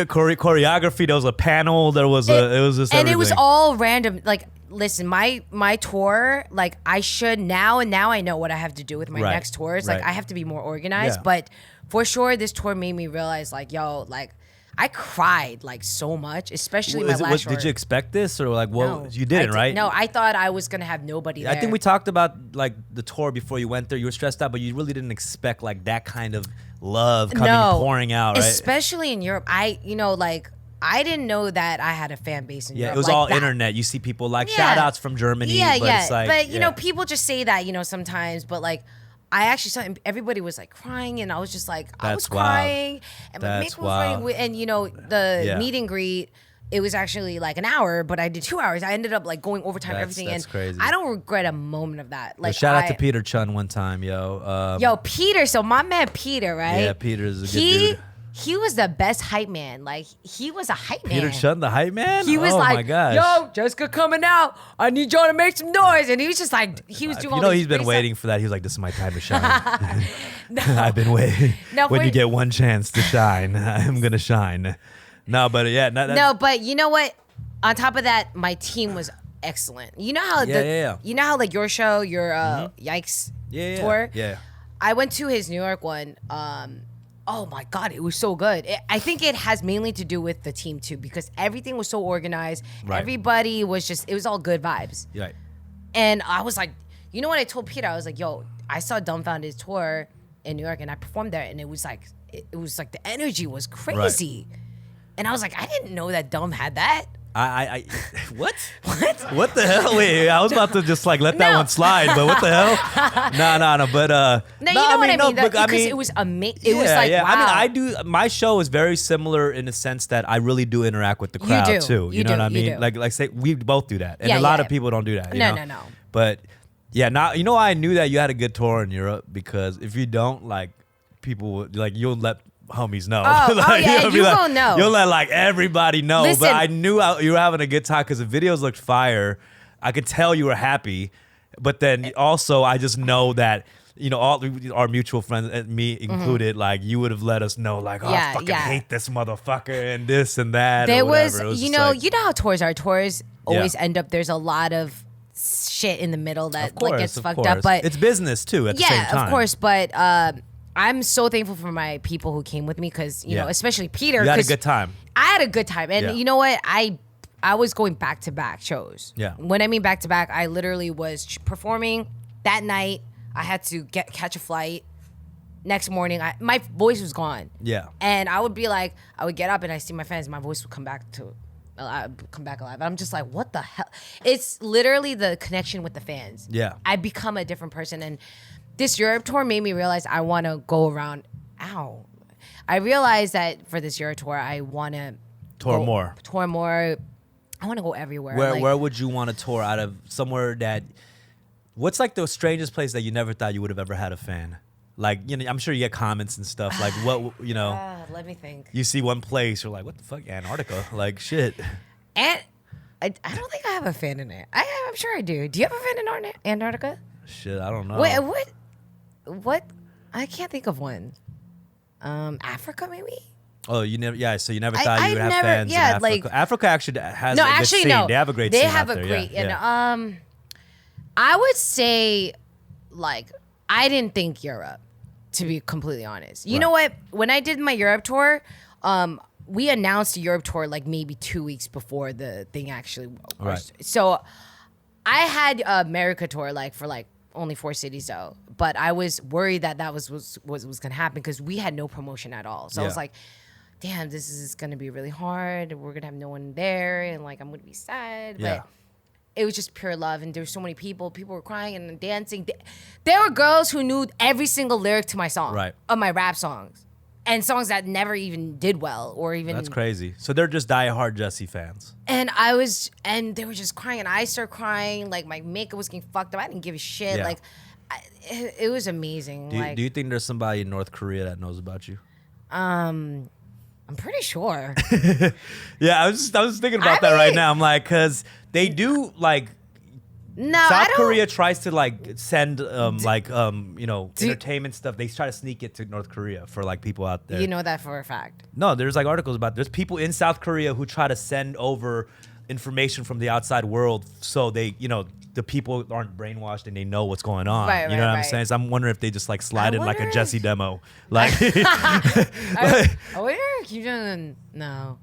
choreography. There was a panel. It was just everything.
And it was all random. Like, listen, my tour, like I should now I know what I have to do with my next tours. Like I have to be more organized, but for sure this tour made me realize like, yo, like I cried like so much, especially my last tour.
Did you expect this or like what? No, you didn't, right?
No, I thought I was going to have nobody there.
I think we talked about like the tour before you went there. You were stressed out, but you really didn't expect like that kind of love pouring out, right?
Especially in Europe. I didn't know that I had a fan base in Europe.
Yeah, it was
like
all
that.
internet. You see people like shout outs from Germany. It's like,
but you know, people just say that, you know, sometimes, but like I actually saw everybody was like crying and I was just like, I was crying. And my makeup was ready. And you know, the meet and greet, it was actually like an hour, but I did 2 hours. I ended up like going overtime, everything.
That's crazy.
I don't regret a moment of that. Like,
shout out to Peter Chun one time, yo.
Peter. So my man Peter, right?
Yeah, Peter's a good dude.
He was the best hype man. Like, he was a hype man.
Peter Chun, the hype man?
He was
my gosh.
Yo, Jessica coming out. I need y'all to make some noise. And he was just like, he was doing all
he's been waiting for that. He was like, this is my time to shine. I've been waiting. When you get one chance to shine, I'm going to shine. No, but yeah.
But you know what? On top of that, my team was excellent. You know how you know how like your show, your Yikes tour?
Yeah.
I went to his New York one. Oh my God, it was so good. I think it has mainly to do with the team too, because everything was so organized. Right. Everybody was it was all good vibes.
Right.
And I was like, you know what I told Peter? I was like, yo, I saw Dumbfounded's tour in New York and I performed there and it was like the energy was crazy. Right. And I was like, I didn't know that Dumb had that.
What? What the hell? Wait, I was about to just like let that one slide, but what the hell? No. But
you know what I mean? Because it was amazing. It was like, wow.
I mean, I do. My show is very similar in the sense that I really do interact with the crowd too. You know what I mean? Like say we both do that, and a lot of people don't do that.
No.
But yeah, now you know I knew that you had a good tour in Europe because if you don't, like people would like you'll let homies know.
You won't know.
You'll let like everybody know.
Listen,
but I knew you were having a good time because the videos looked fire. I could tell you were happy. But then also I just know that, you know, all our mutual friends, me included, like you would have let us know like, I fucking hate this motherfucker and this and that.
There was you know how tours are. Tours always end up, there's a lot of shit in the middle that gets fucked up. But
it's business too at the same time.
Yeah, of course. But I'm so thankful for my people who came with me because, you know, especially Peter.
You had a good time.
I had a good time. And you know what? I was going back-to-back shows.
Yeah.
When I mean back-to-back, I literally was performing that night. I had to catch a flight. Next morning, my voice was gone.
Yeah.
And I would be like, I would get up and I see my fans. My voice would come back alive. I'm just like, what the hell? It's literally the connection with the fans.
Yeah.
I become a different person. And this Europe tour made me realize I want to go around. Ow. I realized that for this Europe tour, I want to
tour more.
I want to go everywhere.
Where would you want to tour out of somewhere that, what's like the strangest place that you never thought you would have ever had a fan? Like, you know, I'm sure you get comments and stuff. Like, what, you know.
Let me think.
You see one place, you're like, what the fuck, Antarctica? Like, shit.
And I don't think I have a fan in it. I'm sure I do. Do you have a fan in Antarctica?
Shit, I don't know.
Wait, what? I can't think of one. Africa, maybe?
Oh, you never? Yeah, so you never thought you would have fans in Africa?
Like,
Africa actually has a good scene.
No.
They have a great scene.
They have a great, I would say, like, I didn't think Europe, to be completely honest. You know what? When I did my Europe tour, we announced the Europe tour like maybe 2 weeks before the thing actually was. So I had America tour like for like only 4 cities though, but I was worried that was gonna happen because we had no promotion at all. So I was like, damn, this is gonna be really hard. We're gonna have no one there, and like I'm gonna be sad. But it was just pure love, and there were so many people. People were crying and dancing. There were girls who knew every single lyric to my song, of my rap songs, and songs that never even did well or even.
That's crazy. So they're just diehard Jessi fans.
And they were just crying, and I started crying. Like my makeup was getting fucked up. I didn't give a shit. Like, it was amazing.
Do you think there's somebody in North Korea that knows about you?
I'm pretty sure.
Yeah, I was thinking about that right now. I'm like, because they do like.
No,
South Korea tries to like send entertainment stuff. They try to sneak it to North Korea for like people out there.
You know that for a fact.
No, there's like articles about there's people in South Korea who try to send over information from the outside world so they, the people aren't brainwashed and they know what's going on. You know what I'm saying? So I'm wondering if they just like slide in like a Jessi demo. Like
I wonder if you done No.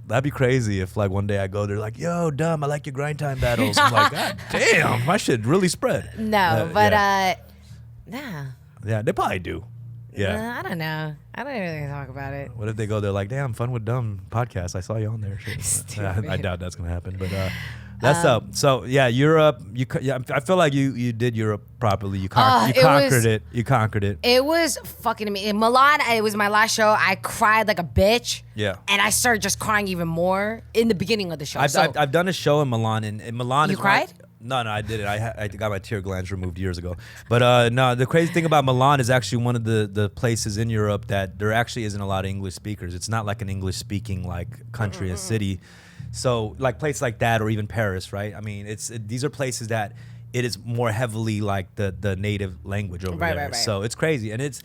That'd be crazy if like one day I go, they're like, yo, dumb, I like your grind time battles. I'm like, God damn, my shit really spread.
No, nah.
Yeah, they probably do. Yeah.
I don't know. I don't really talk about it.
What if they go, they're like, damn, Fun with Dumb podcast. I saw you on there. I doubt that's going to happen. But that's up. So, yeah, Europe. I feel like you did Europe properly. You conquered it. You conquered it.
It was fucking amazing. In Milan, it was my last show. I cried like a bitch.
Yeah.
And I started just crying even more in the beginning of the show.
I've done a show in Milan. And in Milan,
you cried?
No, I didn't. I got my tear glands removed years ago. But no, the crazy thing about Milan is actually one of the places in Europe that there actually isn't a lot of English speakers. It's not like an English speaking like country and city. So like places like that, or even Paris, right? I mean, these are places that it is more heavily like the native language over there. Right. So it's crazy, and it's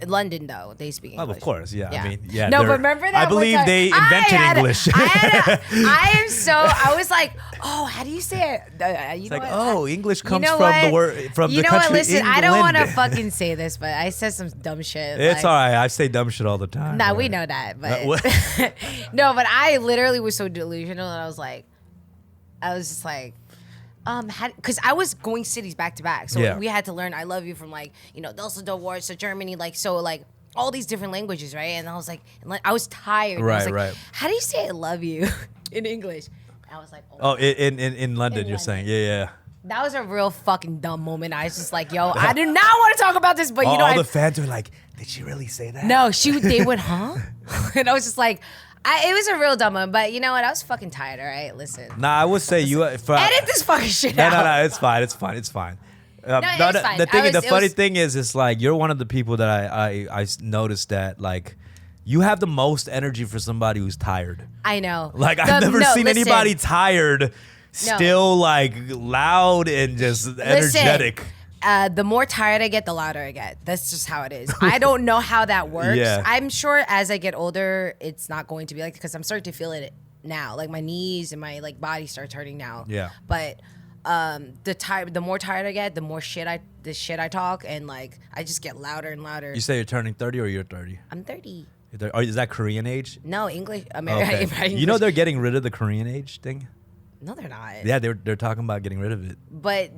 London though, they speak English.
Oh, of course, yeah. I mean, yeah.
No, but remember that?
I believe they invented English.
I was like, oh, how do you say it?
It's like, English comes from the word from the country. You know what?
Listen,
England.
I don't want to fucking say this, but I said some dumb shit.
It's all right. I say dumb shit all the time.
Nah, we know that, but no, but I literally was so delusional, and I was just like. Because I was going cities back to back, so we had to learn "I love you" from like Dusseldorf words to Germany, like so like all these different languages, right? And I was like, I was tired.
Right,
I was like,
right.
How do you say "I love you" in English? And I was like,
in London, you're saying, yeah.
That was a real fucking dumb moment. I was just like, yo, I do not want to talk about this, but
all the fans were like, did she really say that?
No, they went, huh? And I was just like. It was a real dumb one, but you know what? I was fucking tired, all right? Listen.
Nah, I would say edit
this fucking shit out.
No, it's fine. It's fine. The funny thing is, it's like, you're one of the people that I noticed that, like, you have the most energy for somebody who's tired.
I know.
Like, I've never seen anybody tired, still, like, loud and just energetic.
The more tired I get, the louder I get. That's just how it is. I don't know how that works.
Yeah.
I'm sure as I get older, it's not going to be like, because I'm starting to feel it now. Like my knees and my like body starts hurting now.
Yeah.
But the more tired I get, the more shit I talk, and like I just get louder and louder.
You say you're turning 30 or you're 30?
I'm 30.
Is that Korean age?
No, English. American.
Okay. You know they're getting rid of the Korean age thing?
No, they're not.
Yeah, they're talking about getting rid of it.
But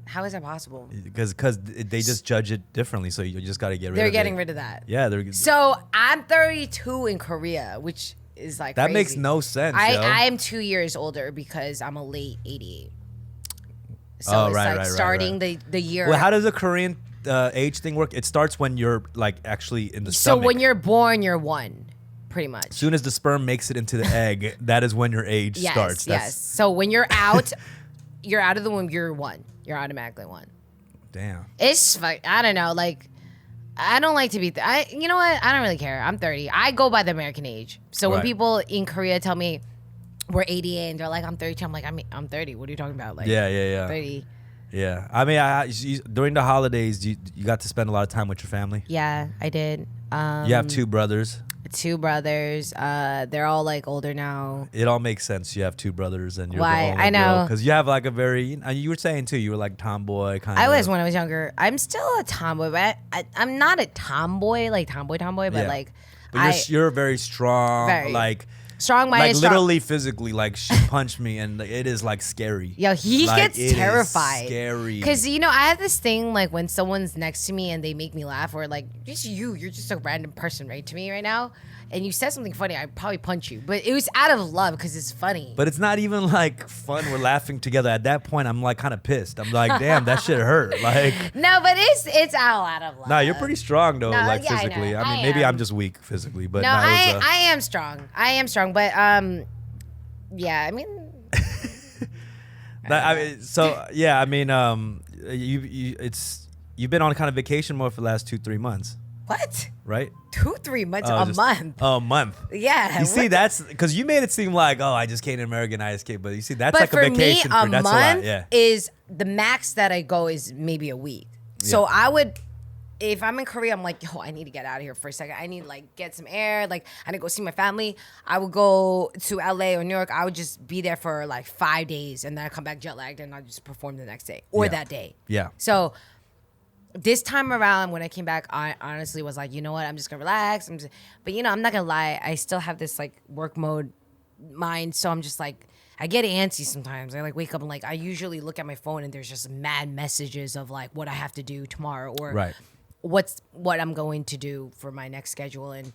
how is that possible?
Because they just judge it differently, so you just got to get rid of it.
They're getting rid of that.
Yeah,
So I'm 32 in Korea, which is like
that
crazy.
Makes no sense.
I am 2 years older because I'm a late 88. So it's starting the year.
Well, how does the Korean age thing work? It starts when you're like actually in the
stomach.
So
when you're born, you're 1. Pretty much.
As soon as the sperm makes it into the egg, that is when your age starts.
Yes. So when you're out, you're out of the womb, you're 1. You're automatically 1.
Damn.
It's I don't know. Like, I don't like to be. You know what? I don't really care. I'm 30. I go by the American age. So when people in Korea tell me we're 88 and they're like I'm 32, I'm like I'm 30. What are you talking about? Like 30.
Yeah. I mean, during the holidays, you got to spend a lot of time with your family.
Yeah, I did.
You have 2 brothers.
2 brothers. They're all like older now.
It all makes sense. You have 2 brothers and you're
Why?
the only
I know.
because you have like a very. You were saying too. You were like tomboy kind of.
I was when I was younger. I'm still a tomboy, but I'm not a tomboy like tomboy, but
Yeah.
like.
But you're very strong.
Very.
Like.
Strong-minded,
like
strong.
literally physically, like she punched me, and it is like scary.
Yo, he
Like,
gets
it is
terrified.
Scary.
Cause I have this thing like when someone's next to me and they make me laugh, or like just you're just a random person right to me right now, and you said something funny, I'd probably punch you. But it was out of love because it's funny.
But it's not even like fun. We're laughing together. At that point, I'm like kind of pissed. I'm like, damn, that shit hurt. Like,
no, but it's out of love.
nah, you're pretty strong though.
No,
like
yeah,
physically.
I
mean, maybe
am.
I'm just weak physically, but
No,
nah, it was,
I am strong. I am strong, but yeah, I mean.
You've been on kind of vacation mode for the last 2-3 months,
What?
right?
2-3 months, a month.
Oh, a month.
Yeah.
You see, that's because you made it seem like, oh, I just came to America and I escaped. But you see, that's
But
like
for
a vacation.
me,
That's a lot.
month
Yeah.
is the max that I go is maybe a week. So
Yeah.
I would, if I'm in Korea, I'm like, yo, I need to get out of here for a second. I need to like get some air. Like I need to go see my family. I would go to LA or New York. I would just be there for like 5 days and then I come back jet lagged and I just perform the next day or
Yeah.
that day.
Yeah.
So this time around when I came back, I honestly was like, you know what? I'm just gonna relax. But I'm not gonna lie. I still have this like work mode mind. So I'm just like, I get antsy sometimes. I like wake up and like I usually look at my phone and there's just mad messages of like what I have to do tomorrow or
Right.
what I'm going to do for my next schedule. And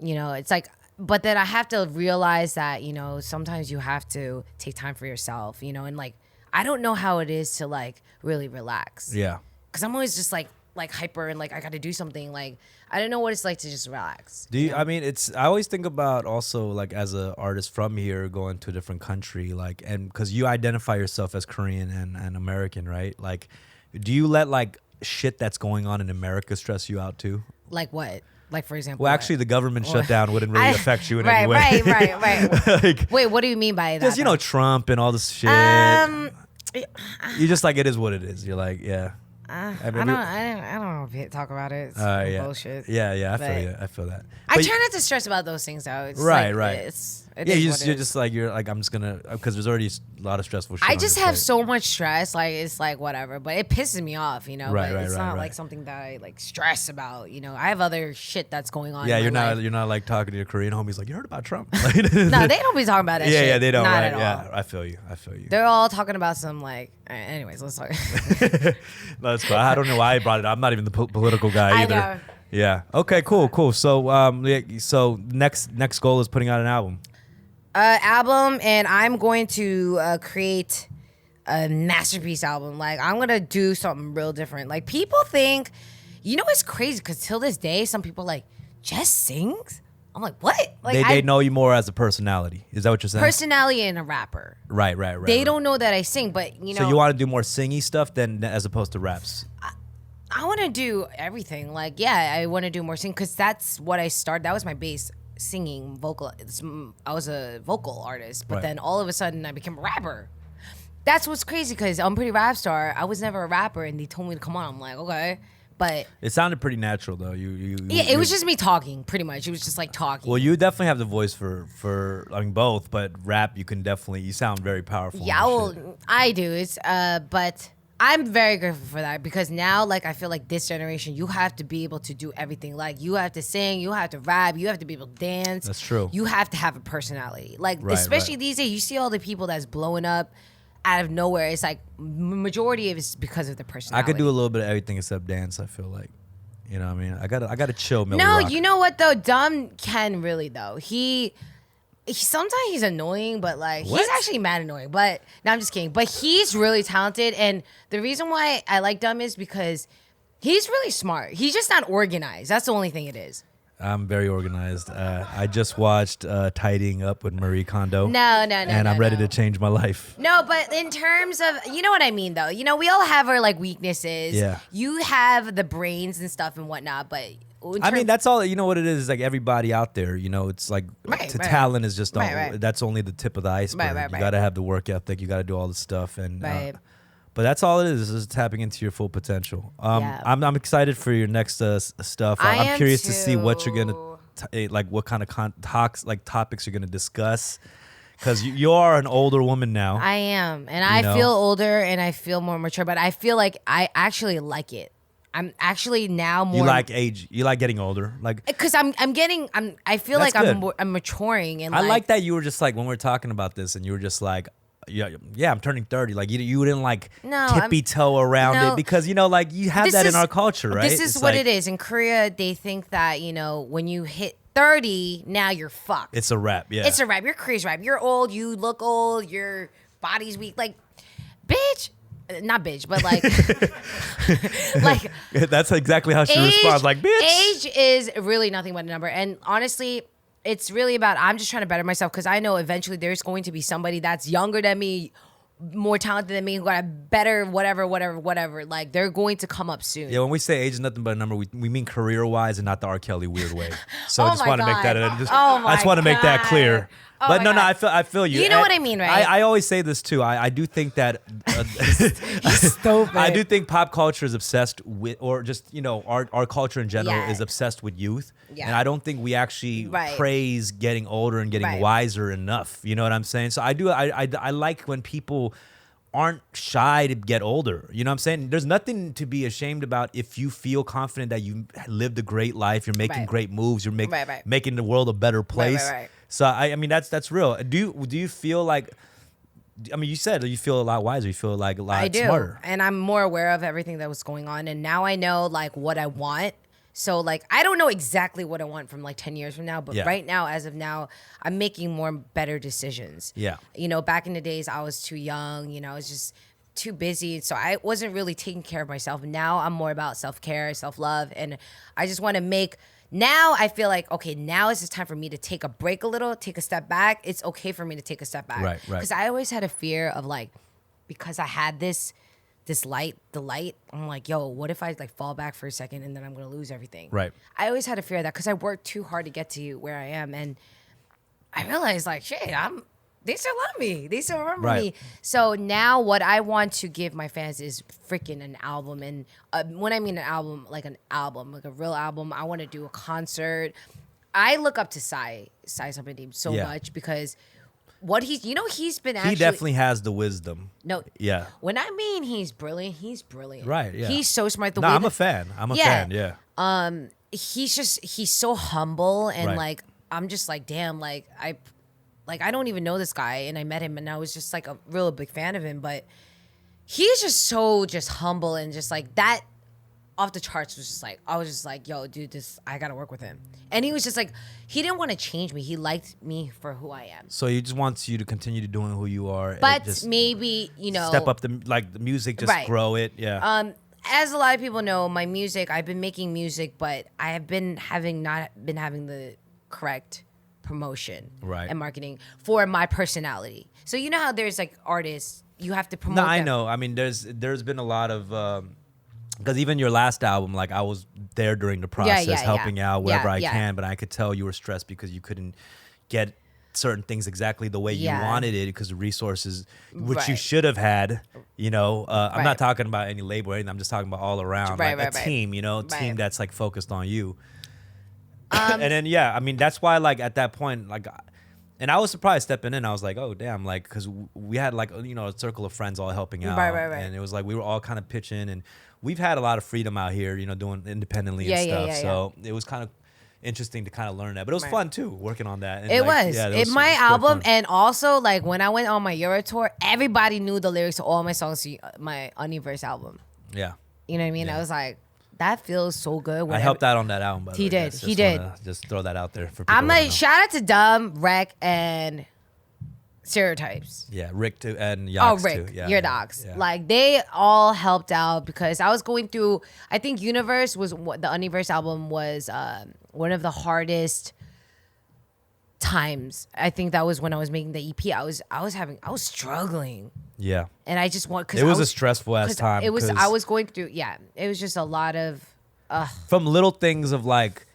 it's like, but then I have to realize that sometimes you have to take time for yourself. And like I don't know how it is to like really relax.
Yeah.
Cause I'm always just like hyper and like I got to do something. Like I don't know what it's like to just relax.
Do you? I mean, I always think about also like as an artist from here going to a different country, like, and because you identify yourself as Korean and American, right? Like, do you let like shit that's going on in America stress you out too?
Like what? Like for example.
Well,
what?
actually, the government shutdown wouldn't really affect you in any way.
Right.
Like,
Wait, what do you mean by that?
just Trump and all this shit. You just like it is what it is. You're like, yeah.
I don't know if talk about it. It's
yeah.
bullshit.
Yeah, I
But
feel you. I feel that.
I
But
try not to stress about those things though. It's
Right,
like,
right.
It
yeah,
is what it is.
you're like I'm just gonna because there's already a lot of stressful shit.
I
on
just
your
have
plate.
so much stress, like it's like whatever, but it pisses me off,
Right,
but
right,
it's
right,
not
right.
like something that I like stress about, I have other shit that's going on.
Yeah,
in
you're
my
not
life.
you're not like talking to your Korean homies like you heard about Trump.
No, they don't be talking about that shit.
Yeah, they don't.
Not
Right?
at all.
Yeah, I feel you.
They're all talking about some like. Anyways, let's talk.
No, that's cool. I don't know why I brought it up. I'm not even the political guy
I
either.
know.
Yeah. Okay. Cool. So next goal is putting out an album.
Album, and I'm going to create a masterpiece album. Like I'm gonna do something real different. Like people think, it's crazy because till this day, some people are like Jess sings. I'm like, what? Like
They know you more as a personality. Is that what you're saying?
personality and a rapper.
Right.
They don't know that I sing, but
So you want to do more singy stuff than as opposed to raps.
I want to do everything. Like, yeah, I want to do more singing because that's what I started. That was my base, singing, vocal. I was a vocal artist, but
Right.
then all of a sudden I became a rapper. That's what's crazy because I'm Pretty Rap Star. I was never a rapper, and they told me to come on. I'm like, okay, but
It sounded pretty natural though.
yeah, it was just me talking, pretty much. It was just like talking.
Well, you definitely have the voice for I mean both, but rap you sound very powerful.
Yeah,
and shit.
well, I do. It's but I'm very grateful for that because now, like, I feel like this generation, you have to be able to do everything. Like, you have to sing, you have to rap, you have to be able to dance.
That's true.
You have to have a personality. Like,
Right,
especially
right.
these days, you see all the people that's blowing up out of nowhere. It's like majority of it's because of the
I
personality.
could do a little bit of everything except dance. I feel like, you know what I mean. I gotta chill. Millie
No,
Rock.
you know what though? Dumb can really though. He sometimes he's annoying, but like
What?
he's actually mad annoying. But no, I'm just kidding. But he's really talented, and the reason why I like Dumb is because he's really smart. He's just not organized. That's the only thing it is.
I'm very organized. I just watched Tidying Up with Marie Kondo.
No,
and I'm ready
no.
to change my life.
No, but in terms of, you know what I mean, though. We all have our like weaknesses.
Yeah.
You have the brains and stuff and whatnot, but
I mean, that's all. You know what it is? Like everybody out there. It's like
Right, right.
talent is just
Right.
that's only the tip of the iceberg.
Right.
You got to have the work ethic. You got to do all the stuff and.
Right.
But that's all it is tapping into your full potential.
Yeah.
I'm excited for your next stuff.
I
I'm
am
curious to see what you're gonna.
too.
like what kind of topics you're gonna discuss? Because you are an older woman now.
I am, and I feel older and I feel more mature. But I feel like I actually like it. I'm actually now more.
You like age. You like getting older, like
because I feel like I'm maturing, and
I like that you were just like when we were talking about this, and you were just like, yeah, I'm turning 30. Like you didn't like tippy toe around it because like you have that in our culture, right?
This is what it is in Korea. They think that when you hit 30, now you're fucked.
It's a wrap. Yeah,
it's a wrap. You're crazy wrap. You're old. You look old. Your body's weak. Like, bitch. Not bitch, but like, like
that's exactly how she responds. Like, bitch.
Age is really nothing but a number, and honestly, it's really about I'm just trying to better myself because I know eventually there's going to be somebody that's younger than me, more talented than me, who got a better whatever. Like they're going to come up soon.
Yeah, when we say age is nothing but a number, we mean career wise and not the R. Kelly weird way. So I just want to make that. I just want to make that clear.
Oh
but no, I feel you.
You know what I mean, right?
I always say this too. I do think that
stupid.
I do think pop culture is obsessed with, or just our culture in general is obsessed with youth. Yeah. And I don't think we actually praise getting older and getting wiser enough. You know what I'm saying? So I do. I like when people aren't shy to get older. You know what I'm saying? There's nothing to be ashamed about if you feel confident that you lived a great life. You're making great moves. You're making the world a better place. Right. So I mean that's real. Do you feel like? I mean, you said you feel a lot wiser. You feel like a lot smarter.
And I'm more aware of everything that was going on. And now I know like what I want. So like I don't know exactly what I want from like 10 years from now, but right now, as of now, I'm making more better decisions. Yeah. Back in the days, I was too young. I was just too busy, so I wasn't really taking care of myself. Now I'm more about self-care, self-love, and I just want to make. Now I feel like, okay, now is the time for me to take a break a little, take a step back. It's okay for me to take a step back. Right. Because I always had a fear of like, because I had the light, I'm like, yo, what if I like fall back for a second and then I'm going to lose everything? Right. I always had a fear of that because I worked too hard to get to where I am. And I realized like, shit, they still love me. They still remember me. So now what I want to give my fans is freaking an album. And when I mean an album, like a real album, I want to do a concert. I look up to Sai Samedi so much because what he's been actually.
He definitely has the wisdom.
No. Yeah. When I mean he's brilliant, he's brilliant.
Right, yeah.
He's so smart.
I'm a fan. I'm a fan, yeah.
He's so humble and like, I'm just like, damn, like I don't even know this guy, and I met him, and I was just like a real big fan of him. But he's just so humble and just like that off the charts. Was just like I was just like, yo, dude, I gotta work with him. And he was just like, he didn't want to change me. He liked me for who I am.
So he just wants you to continue to doing who you are,
but just maybe step
up the music, just grow it. Yeah.
As a lot of people know, my music, I've been making music, but I have not been having the correct promotion and marketing for my personality. So you know how there's like artists, you have to promote them.
I know. I mean, there's been a lot of because even your last album, like I was there during the process, helping out wherever I can, but I could tell you were stressed because you couldn't get certain things exactly the way you wanted it because of resources, which you should have had. I'm not talking about any label or anything. I'm just talking about all around, a team. Team that's like focused on you. And then I mean that's why like at that point like, and I was surprised stepping in. I was like, oh damn, like because we had like a circle of friends all helping out, and it was like we were all kind of pitching, and we've had a lot of freedom out here, doing independently and stuff. So it was kind of interesting to kind of learn that, but it was fun too working on that. And
it was my album, and also like when I went on my Euro tour, everybody knew the lyrics to all my songs to my Universe album. Yeah, you know what I mean. I was like, that feels so good.
I helped out on that album. By the way.
He did.
Just throw that out there for people.
I'm like, shout out to Dumb, Rec, and Stereotypes.
Yeah, Rick too, and Yox
Rick,
too. Yeah,
your dogs. Yeah. Like they all helped out because I was going through. I think Universe was the Universe album was one of the hardest times. I think that was when I was making the EP. I was struggling. Yeah. And I just want because
it was a stressful ass time.
It was. I was going through. Yeah. It was just a lot of.
From little things of like.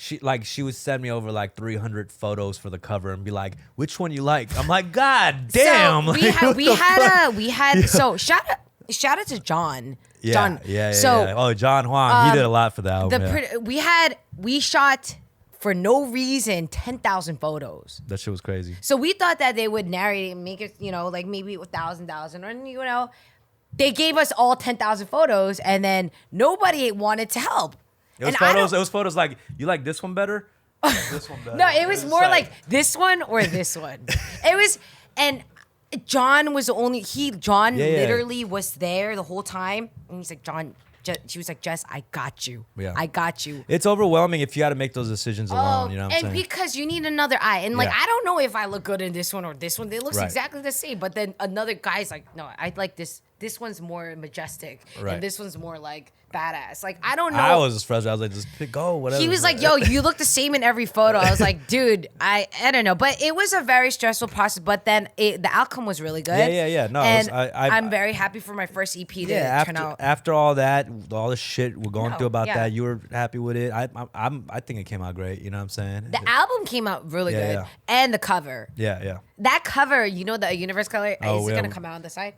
She would send me over like 300 photos for the cover and be like, which one you like? I'm like, God damn.
So we had so shout out to John.
Yeah,
John.
Yeah. Oh, John Huang. He did a lot for the album.
We shot for no reason 10,000 photos.
That shit was crazy.
So we thought that they would narrate and make it, like maybe 1,000, or they gave us all 10,000 photos, and then nobody wanted to help.
It was photos like, you like this one better? This one better.
No, it was more like this one or this one. It was, and John was the only, literally was there the whole time. And he's like, she was like, Jess, I got you. Yeah. I got you.
It's overwhelming if you got to make those decisions alone. You know what I'm saying?
And because you need another eye. And I don't know if I look good in this one or this one. It looks exactly the same. But then another guy's like, no, I like this. This one's more majestic. Right. And this one's more like badass. Like, I don't know. I
was just frustrated. I was like, just go, whatever.
He was like, yo, you look the same in every photo. I was like, dude, I don't know. But it was a very stressful process. But then the outcome was really good.
Yeah. No,
and I'm very happy for my first EP to turn out.
After all that, all the shit we're going through about that, you were happy with it. I think it came out great. You know what I'm saying?
The album came out really good. Yeah. And the cover.
Yeah.
That cover, the universe color, is it going to come out on the side?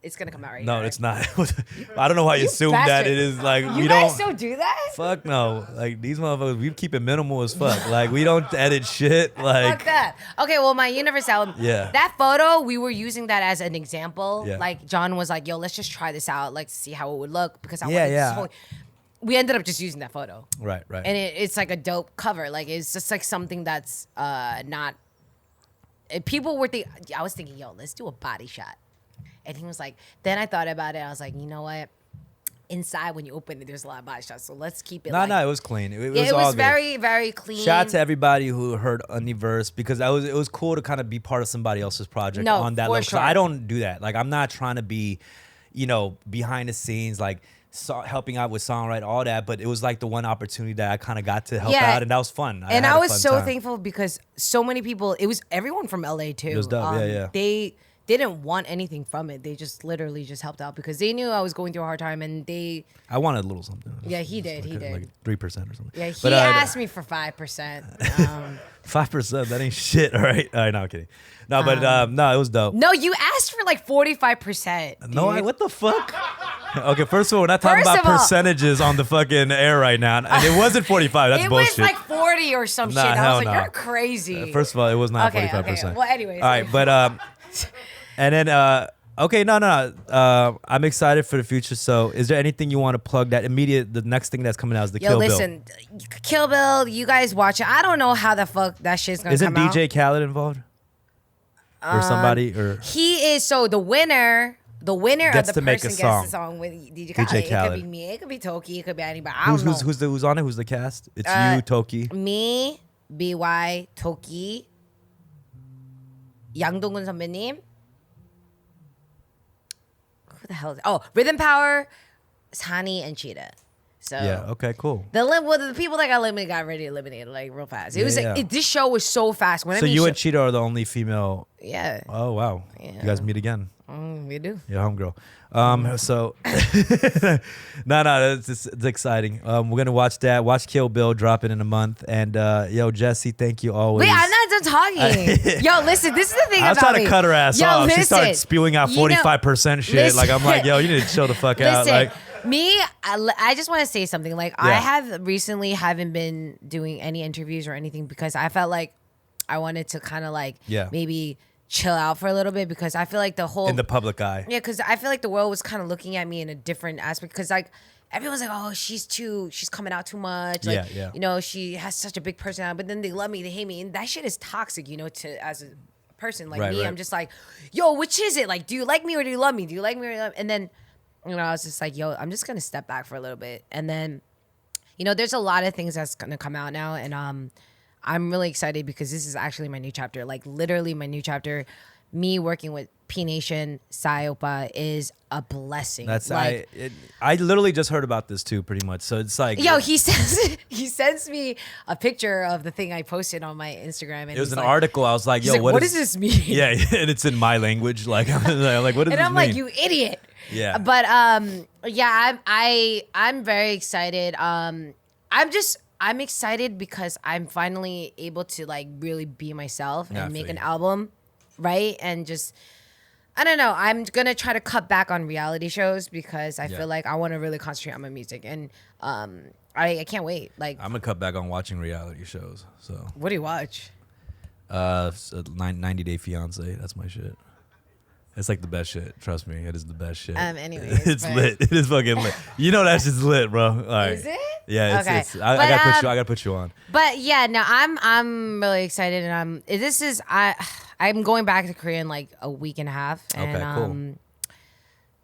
It's gonna come out right now.
No, it's not. I don't know why you assume that it is like
you guys still do that?
Fuck no. Like these motherfuckers, we keep it minimal as fuck. Like we don't edit shit. Like
fuck that. Okay, well my universe album.
Yeah.
That photo, we were using that as an example. Yeah. Like John was like, "Yo, let's just try this out, like see how it would look," because I wanted this whole. We ended up just using that photo.
Right.
And it's like a dope cover. Like it's just like something that's not. People were I was thinking, yo, let's do a body shot. And he was like, then I thought about it. I was like, you know what? Inside, when you open it, there's a lot of body shots. So let's keep it.
No, it was clean. It was
all very, very clean.
Shout out to everybody who heard Universe because it was cool to kind of be part of somebody else's project on that level.
Sure.
I don't do that. Like I'm not trying to be, behind the scenes, like helping out with songwriting, all that. But it was like the one opportunity that I kind of got to help out, and that was fun.
I was so thankful because so many people. It was everyone from LA too.
It was dope. Yeah.
They didn't want anything from it. They just literally just helped out because they knew I was going through a hard time, and
I wanted a little something.
Yeah, he did.
Like 3% or something.
Yeah, he asked me for 5%.
5%, that ain't shit, all right? All right, no, I'm kidding. No, but no, it was dope.
No, you asked for like 45%.
No, what the fuck? Okay, first of all, we're not talking about percentages on the fucking air right now. And it wasn't 45. That's bullshit.
It was like 40 or some shit. I was like, you're crazy.
First of all, it was not 45%.
Okay. Well, anyways.
All right, but and then okay, no. I'm excited for the future. So, is there anything you want to plug? The next thing that's coming out is the Kill Bill.
Listen, Kill Bill. You guys watch it. I don't know how the fuck that shit's gonna come out.
Isn't DJ Khaled involved? Or somebody? Or
he is. So the winner of the person
gets
the song with DJ Khaled. It could be me. It could be Toki. It could be anybody. I don't know.
Who's on it? Who's the cast? It's you, Toki.
Me, BY, Toki, 양동근 선배님. Who the hell is it? Oh, Rhythm Power, Sani, and Cheetah. So
yeah, okay, cool.
The people that got eliminated got already eliminated like real fast. It was this show was so fast.
So you and Cheetah are the only female.
Yeah.
Oh wow. Yeah. You guys meet again.
We do.
Yeah, homegirl. So no, it's exciting. We're gonna watch that. Watch Kill Bill dropping in a month. And yo, Jessi, thank you always.
Wait, I'm not done talking. Yo, listen, this is the thing.
I was trying to cut her ass off.
Listen,
she started spewing out 45% shit.
Listen,
like I'm like, yo, you need to chill the fuck out. Like
I just want to say something. Like I have recently haven't been doing any interviews or anything because I felt like I wanted to kind of like maybe chill out for a little bit because I feel like the whole
in the public eye.
Yeah, because I feel like the world was kind of looking at me in a different aspect because like everyone's like, oh, she's coming out too much. Like, she has such a big personality, but then they love me, they hate me, and that shit is toxic, to as a person like me. I'm just like, yo, which is it? Like, do you like me or do you love me? Do you like me or do you love me? And then, I was just like, yo, I'm just gonna step back for a little bit, and then, there's a lot of things that's gonna come out now, and I'm really excited because this is actually my new chapter. Like literally my new chapter. Me working with P Nation, Sai Opa is a blessing.
That's like, I literally just heard about this too, pretty much. So it's like,
yo, he sends me a picture of the thing I posted on my Instagram, and
it was an article. I was like, yo,
what does this mean?
Yeah, and it's in my language. Like, I'm like, what does this mean?
And I'm like, you idiot.
Yeah.
But I'm very excited. I'm excited because I'm finally able to like really be myself and make an album, right? And just, I don't know. I'm gonna try to cut back on reality shows because I feel like I want to really concentrate on my music. And I can't wait. Like,
I'm gonna cut back on watching reality shows. So
what do you watch?
90 Day Fiance. That's my shit. It's like the best shit. Trust me, it is the best shit.
Anyways,
it's lit. It is fucking lit. You know that shit's lit, bro. All right.
Is it?
Yeah,
Okay.
I gotta put you on.
But yeah, no, I'm really excited, and I'm going back to Korea in like a week and a half. And,
Okay, cool.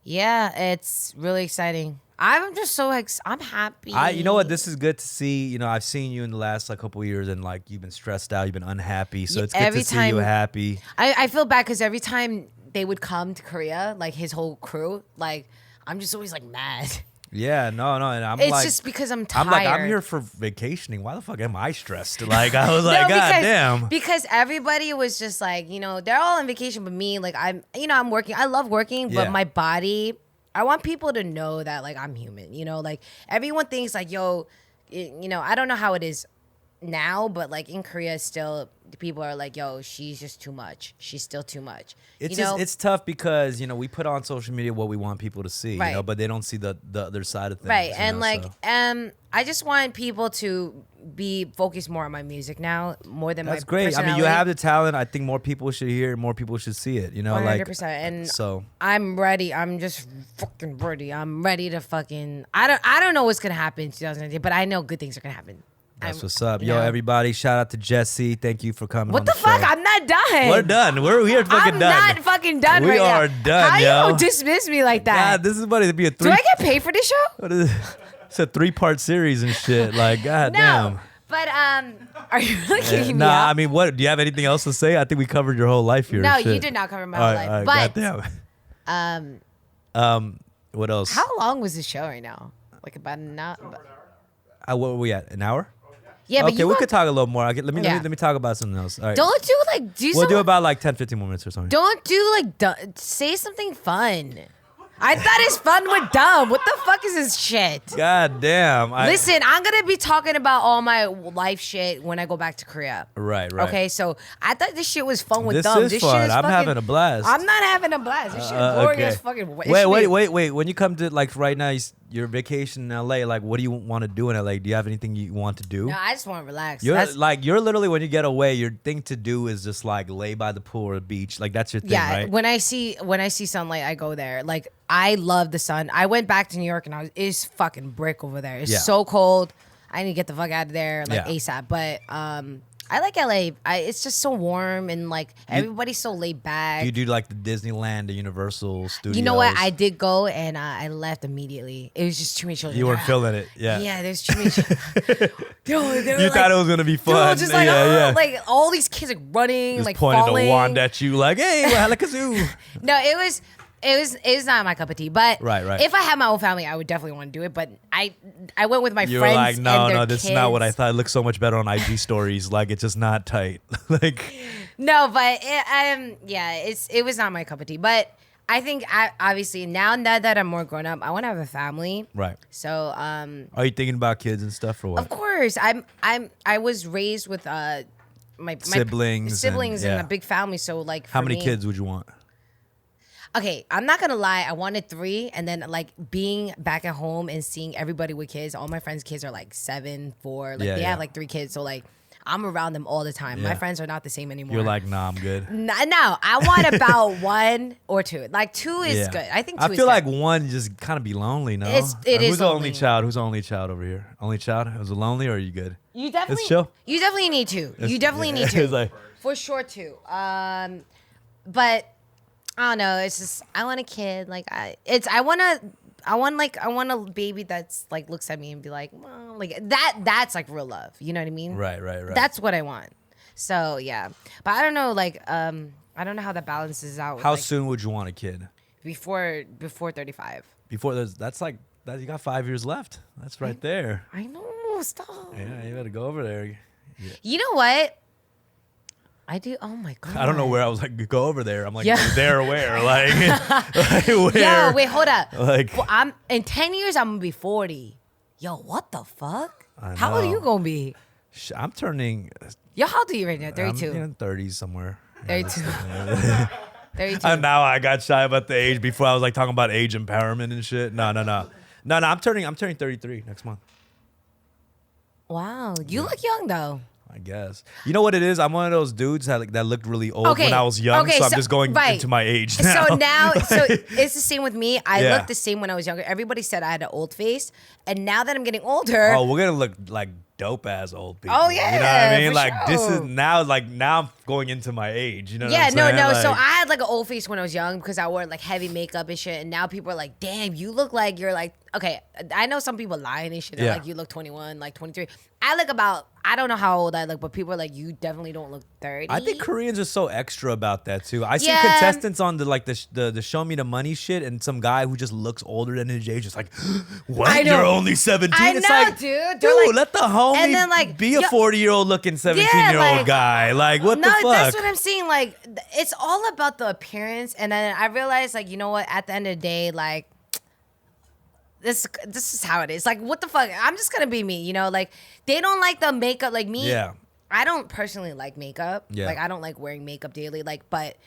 Yeah, it's really exciting. I'm just so I'm happy.
You know what? This is good to see. You know, I've seen you in the last like couple of years, and like you've been stressed out, you've been unhappy. So it's good to see you happy.
I feel bad because every time they would come to Korea, like his whole crew, like I'm just always like mad.
Yeah, no, and
it's just because I'm tired.
I'm here for vacationing. Why the fuck am I stressed? Like I was like, God damn.
Because everybody was just like, you know, they're all on vacation, but me, like I'm working. I love working, but my body. I want people to know that like I'm human. You know, like everyone thinks like, yo, you know, I don't know how it is now, but like in Korea, still people are like, yo, she's just too much. She's still too much.
It's tough because, you know, we put on social media what we want people to see,
right.
you know, but they don't see the other side of things.
Right. And
know,
I just want people to be focused more on my music now, more than
That's
my
great.
personality.
I mean, you have the talent. I think more people should hear it. More people should see it, you know,
100%. And
so
I'm ready. I'm just fucking ready. I'm ready to fucking, I don't know what's going to happen in 2019, but I know good things are going to happen.
That's what's up. Yo, everybody, shout out to Jessi. Thank you for coming on the
fuck?
show.
I'm not done.
We're done. We're fucking done.
I'm not fucking done
we
right now.
are done,
How
yo.
you gonna dismiss me like that?
God, this is about to be a
Do I get paid for this show?
What is it? It's a 3-part series and shit. Like, god damn.
But are you really kidding me?
Nah, I mean, what? Do you have anything else to say? I think we covered your whole life here.
No,
shit.
you did not cover my whole life.
All
But
right, goddamn. What else?
How long was the show right now? Like about an hour?
What were we at? An hour?
Yeah, but
okay, we could talk a little more. Let me talk about something else. All right.
Don't do
We'll do about like 10, 15 more minutes or something.
Don't do say something fun. I thought it's fun with dumb. What the fuck is this shit?
God damn.
Listen, I'm gonna be talking about all my life shit when I go back to Korea.
Right.
Okay, so I thought this shit was fun with
this
dumb.
Is
this
fun.
shit is
I'm
fucking,
having a blast.
I'm not having a blast. This shit is boring as fucking.
Wait. When you come to like right now, you're vacation in LA. Like, what do you want to do in LA? Do you have anything you want to do?
No, I just want to relax.
You're literally when you get away, your thing to do is just like lay by the pool or the beach. Like that's your thing, right?
When I see sunlight, I go there. Like I love the sun. I went back to New York and it's fucking brick over there. It's so cold. I need to get the fuck out of there like ASAP. But I like LA. It's just so warm and like everybody's so laid back.
Do you do like the Disneyland, the Universal Studios?
You know what? I did go and I left immediately. It was just too many children.
You weren't feeling it, yeah.
Yeah, there's too many.
You thought it was gonna be fun.
Just like, like all these kids like running,
just
like
pointing
falling.
a wand at you, like, hey, halakazoo.
No, it was not my cup of tea. But
right.
if I had my own family, I would definitely want to do it. But I went with my
you
friends.
Were like, no,
and their
this
kids.
is not what I thought. It looks so much better on IG stories. Like it's just not tight. Like
no, but it was not my cup of tea. But I think obviously now that I'm more grown up, I want to have a family.
Right.
So
are you thinking about kids and stuff or what?
Of course, I was raised with my
siblings
and a big family. So like,
how many kids would you want?
Okay, I'm not gonna lie. I wanted 3, and then like being back at home and seeing everybody with kids. All my friends' kids are like 7, 4. Like they have like 3 kids. So like I'm around them all the time. My friends are not the same anymore.
You're like, nah, I'm good.
No, I want about 1 or 2. Like 2 is good. I think 2 is good.
I feel like 1 just kind of be lonely. No,
It is
Who's the
lonely.
only child? Who's the only child over here? Only child? Was it lonely or are you good?
You definitely.
It's chill.
You definitely need to. You definitely need to.
It's like,
for sure too. But I don't know. It's just I want a kid. Like I want a baby that's like looks at me and be like, well, like that. That's like real love. You know what I mean?
Right.
That's what I want. So yeah, but I don't know. Like I don't know how that balances out.
How soon would you want a kid?
Before 35.
Before that's like that. You got 5 years left. That's right there.
I know. Stop.
Yeah, you better go over there. Yeah.
You know what? I do. Oh my god.
I don't know where I was like. Go over there. I'm like, there or where? Like, where?
Yo, wait, hold up.
Like,
well, I'm in 10 years. I'm gonna be 40. Yo, what the fuck? How old are you gonna be?
I'm turning.
Yo, how old are you right now? 32.
I'm in 30s somewhere.
32. 32.
And now I got shy about the age. Before I was like talking about age empowerment and shit. No. I'm turning 33 next month.
Wow, you look young though.
I guess. You know what it is? I'm one of those dudes that looked really old when I was young, so I'm just going into my age now.
So it's the same with me. I looked the same when I was younger. Everybody said I had an old face, and now that I'm getting older,
we're gonna look like dope ass old people.
Oh yeah,
you know what I mean? Like
sure.
this is now I'm going into my age. You know?
Yeah,
what I'm saying?
no.
Like,
So I had like an old face when I was young because I wore like heavy makeup and shit, and now people are like, "Damn, you look like you're like." Okay, I know some people lie and shit. They're like, you look 21, like 23. I look about, I don't know how old I look, but people are like, you definitely don't look 30.
I think Koreans are so extra about that too. I see contestants on the show me the money shit, and some guy who just looks older than his age, just like, what? You're only 17.
I
it's
know,
like,
dude.
Like, let the homie
and then, like,
be a 40-year-old looking 17-year-old guy. Like, what the fuck?
No, that's what I'm saying. Like, it's all about the appearance, and then I realized, like, you know what? At the end of the day, like. This is how it is. Like, what the fuck? I'm just gonna be me, you know? Like, they don't like the makeup. Like me, I don't personally like makeup. Yeah. Like, I don't like wearing makeup daily. Like, but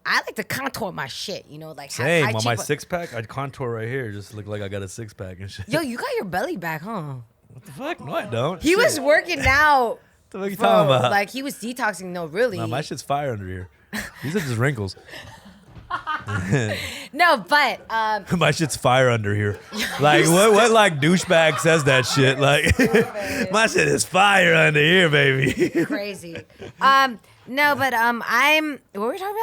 I like to contour my shit, you know? Like,
same on my six pack. I contour right here, just look like I got a six pack and shit.
Yo, you got your belly back, huh?
What the fuck? No, I don't.
He was working out.
What the fuck you talking about?
Like, he was detoxing. No, really.
No, my shit's fire under here. These are just wrinkles.
No, but
my shit's fire under here. Like what like douchebag says that shit? Like my shit is fire under here, baby.
Crazy. No, but I'm what were we talking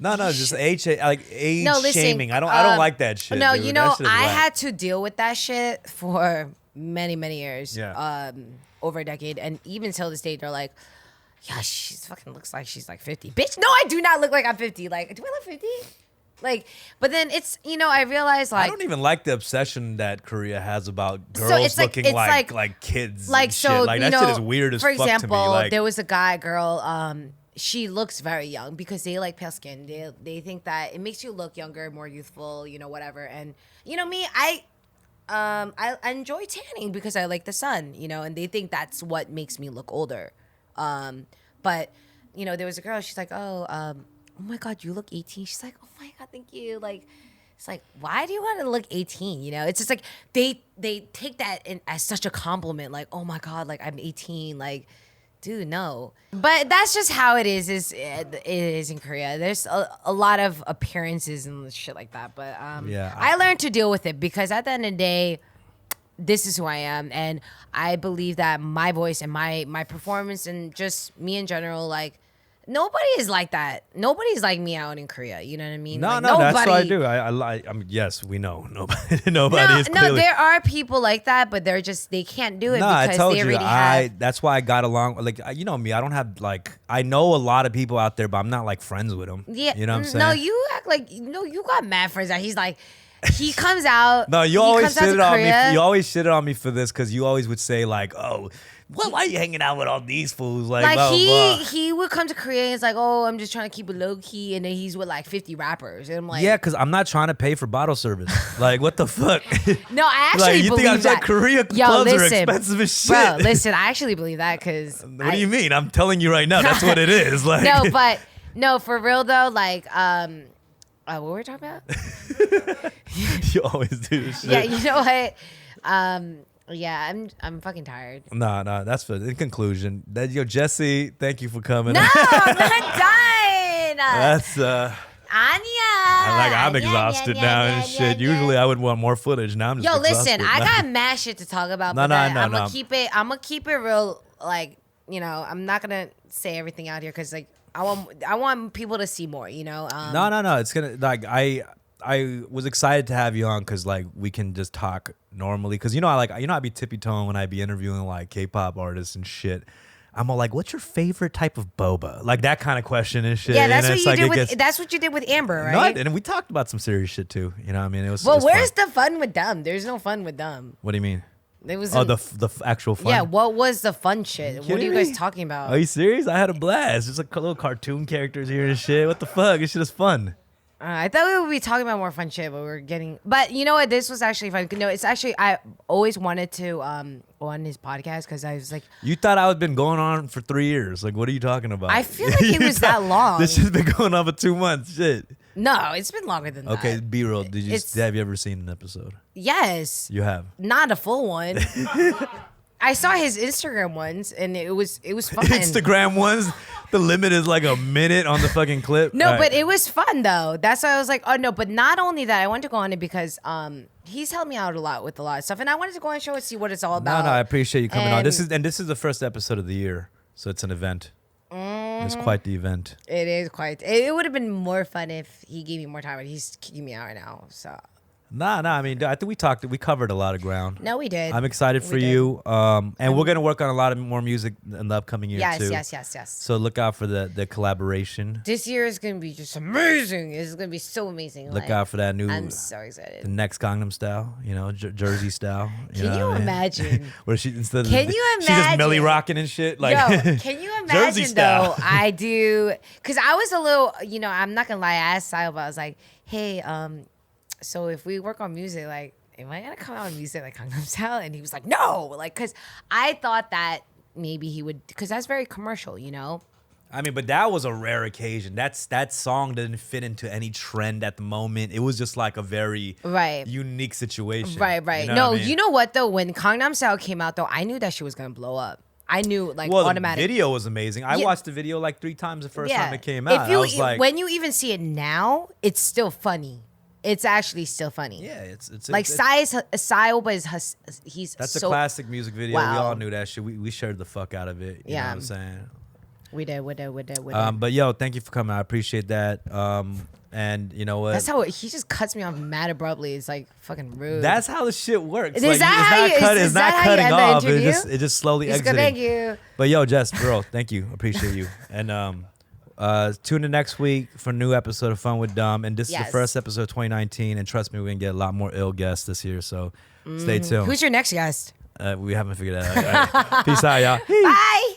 about?
No, just age shaming. I don't like that shit.
No,
dude.
you know, I had to deal with that shit for many years.
Yeah.
Over a decade, and even till this day, they're like, yeah, she's fucking looks like she's like 50. Bitch, no, I do not look like I'm 50. Like, do I look 50? Like, but then it's, you know, I realize like.
I don't even like the obsession that Korea has about girls looking like kids.
Like,
and
so,
shit. Like, that
know,
shit is weird as
for
fuck
example,
to me. Like,
there was a girl, she looks very young because they like pale skin. They think that it makes you look younger, more youthful, you know, whatever. And, you know, me, I enjoy tanning because I like the sun, you know, and they think that's what makes me look older. But you know, there was a girl, she's like, oh my God, you look 18. She's like, oh my God, thank you. Like, it's like, why do you want to look 18? You know, it's just like, they take that as such a compliment. Like, oh my God, like I'm 18. Like, dude, no. But that's just how it is in Korea. There's a lot of appearances and shit like that. But I learned to deal with it because at the end of the day, this is who I am, and I believe that my voice and my performance and just me in general, like, nobody is like that. Nobody's like me out in Korea. You know what I mean?
No,
like,
no,
nobody,
that's what I do. I mean, yes, we know nobody is clearly.
No, there are people like that, but they can't do it because they already have.
That's why I got along. Like, you know me, I don't have I know a lot of people out there, but I'm not like friends with them.
Yeah,
you know what I'm saying?
No, you act like you got mad friends that he's like. He comes out.
No, you always shitted on me. You always shitted on me for this because you always would say like, "Oh, well, why are you hanging out with all these fools?" Like blah, blah.
He would come to Korea and it's like, "Oh, I'm just trying to keep it low key," and then he's with like 50 rappers, and I'm like,
"Yeah, because I'm not trying to pay for bottle service. Like, what the fuck?"
No, I actually
you
believe
think
that.
Korea clubs are expensive as shit?
Bro, listen, I actually believe that because.
What do you mean? I'm telling you right now, that's what it is. Like,
no, for real though, like what were we talking about?
You always do this shit.
Yeah, you know what? Yeah, I'm fucking tired.
No, that's for in conclusion. Jessi, thank you for coming.
No, I'm not done.
That's
Anya.
I'm exhausted now and shit. Usually I would want more footage. Now I'm just exhausted.
Listen, I got mad shit to talk about. I'm gonna keep it real. Like, you know, I'm not gonna say everything out here because like I want people to see more. You know.
No. It's gonna like I was excited to have you on because like we can just talk normally because I be tippy toeing when I be interviewing like K-pop artists and shit. I'm all like, what's your favorite type of boba? Like that kind of question and shit.
Yeah, that's
and
that's what you did with Amber, right?
No, and we talked about some serious shit too. You know what I mean? It was.
Well, where's the fun with them? There's no fun with them.
What do you mean?
It was
the actual fun.
Yeah, what was the fun shit? What are you guys talking about?
Are you serious? I had a blast. Just like little cartoon characters here and shit. What the fuck? This shit is fun.
I thought we would be talking about more fun shit, but we're getting. But you know what? This was actually fun. No, it's actually I always wanted to go on his podcast because I was like,
you thought I had been going on for 3 years. Like, what are you talking about?
I feel like it was that long.
This shit's been going on for 2 months. Shit.
No, it's been longer than that.
Okay, be real. Have you ever seen an episode?
Yes.
You have.
Not a full one. I saw his Instagram ones, and it was fun.
Instagram ones. The limit is like a minute on the fucking clip.
No,
Right.
but it was fun though. That's why I was like, oh no. But not only that, I wanted to go on it because he's helped me out a lot with a lot of stuff, and I wanted to go on the show and see what it's all about.
No, I appreciate you coming on.
And-
This is the first episode of the year, so it's an event. It's quite the event.
It is quite. It would have been more fun if he gave me more time, but he's kicking me out right now. So
Nah. I mean, I think we covered a lot of ground.
no, we did.
I'm excited for
We did.
you. And we're gonna work on a lot of more music in the upcoming year too.
Yes.
So look out for the collaboration.
This year is gonna be just amazing. It's gonna be so amazing.
Look out for that new,
I'm so
the
excited.
next Gangnam Style. Jersey style.
Can you imagine?
Where she instead of
Can you
she just Millie
imagine?
rocking and shit like.
Yo, can you
Jersey
imagine
style.
though? I do, cause I was a little, I'm not gonna lie, I asked Sile, but I was like, hey, so if we work on music, like, am I gonna come out with music like Gangnam Style? And he was like, no, like, cause I thought that maybe he would, cause that's very commercial,
I mean, but that was a rare occasion. That song didn't fit into any trend at the moment. It was just like a very unique situation.
Right.
You know
No,
what I mean?
you know what though? When Gangnam Style came out though, I knew that shit was gonna blow up. I knew like
Well,
automatic.
the video was amazing. I
Yeah.
watched the video like 3 times the first time it came out.
If you,
I was like,
when you even see it now, it's still funny. It's actually still funny.
yeah, it's
Like Psy, but he's
that's
so,
a classic music video.
Wow.
We all knew that shit. We shared the fuck out of it. You know what I'm saying?
We did.
But yo, thank you for coming. I appreciate that. And you know what?
That's how he just cuts me off mad abruptly. It's like fucking rude.
That's how the shit works.
Is
Like,
that how you-
it's
is
not
that how you
cutting
end the
off.
interview?
It just slowly
He's
exiting.
good, thank you.
But yo, Jess, bro, thank you. Appreciate you. And tune in next week for a new episode of Fun with Dumb. And this is the
Yes.
first episode of 2019. And trust me, we're gonna get a lot more ill guests this year. So stay tuned.
Who's your next guest?
We haven't figured that out. All right. Peace out, y'all.
Bye.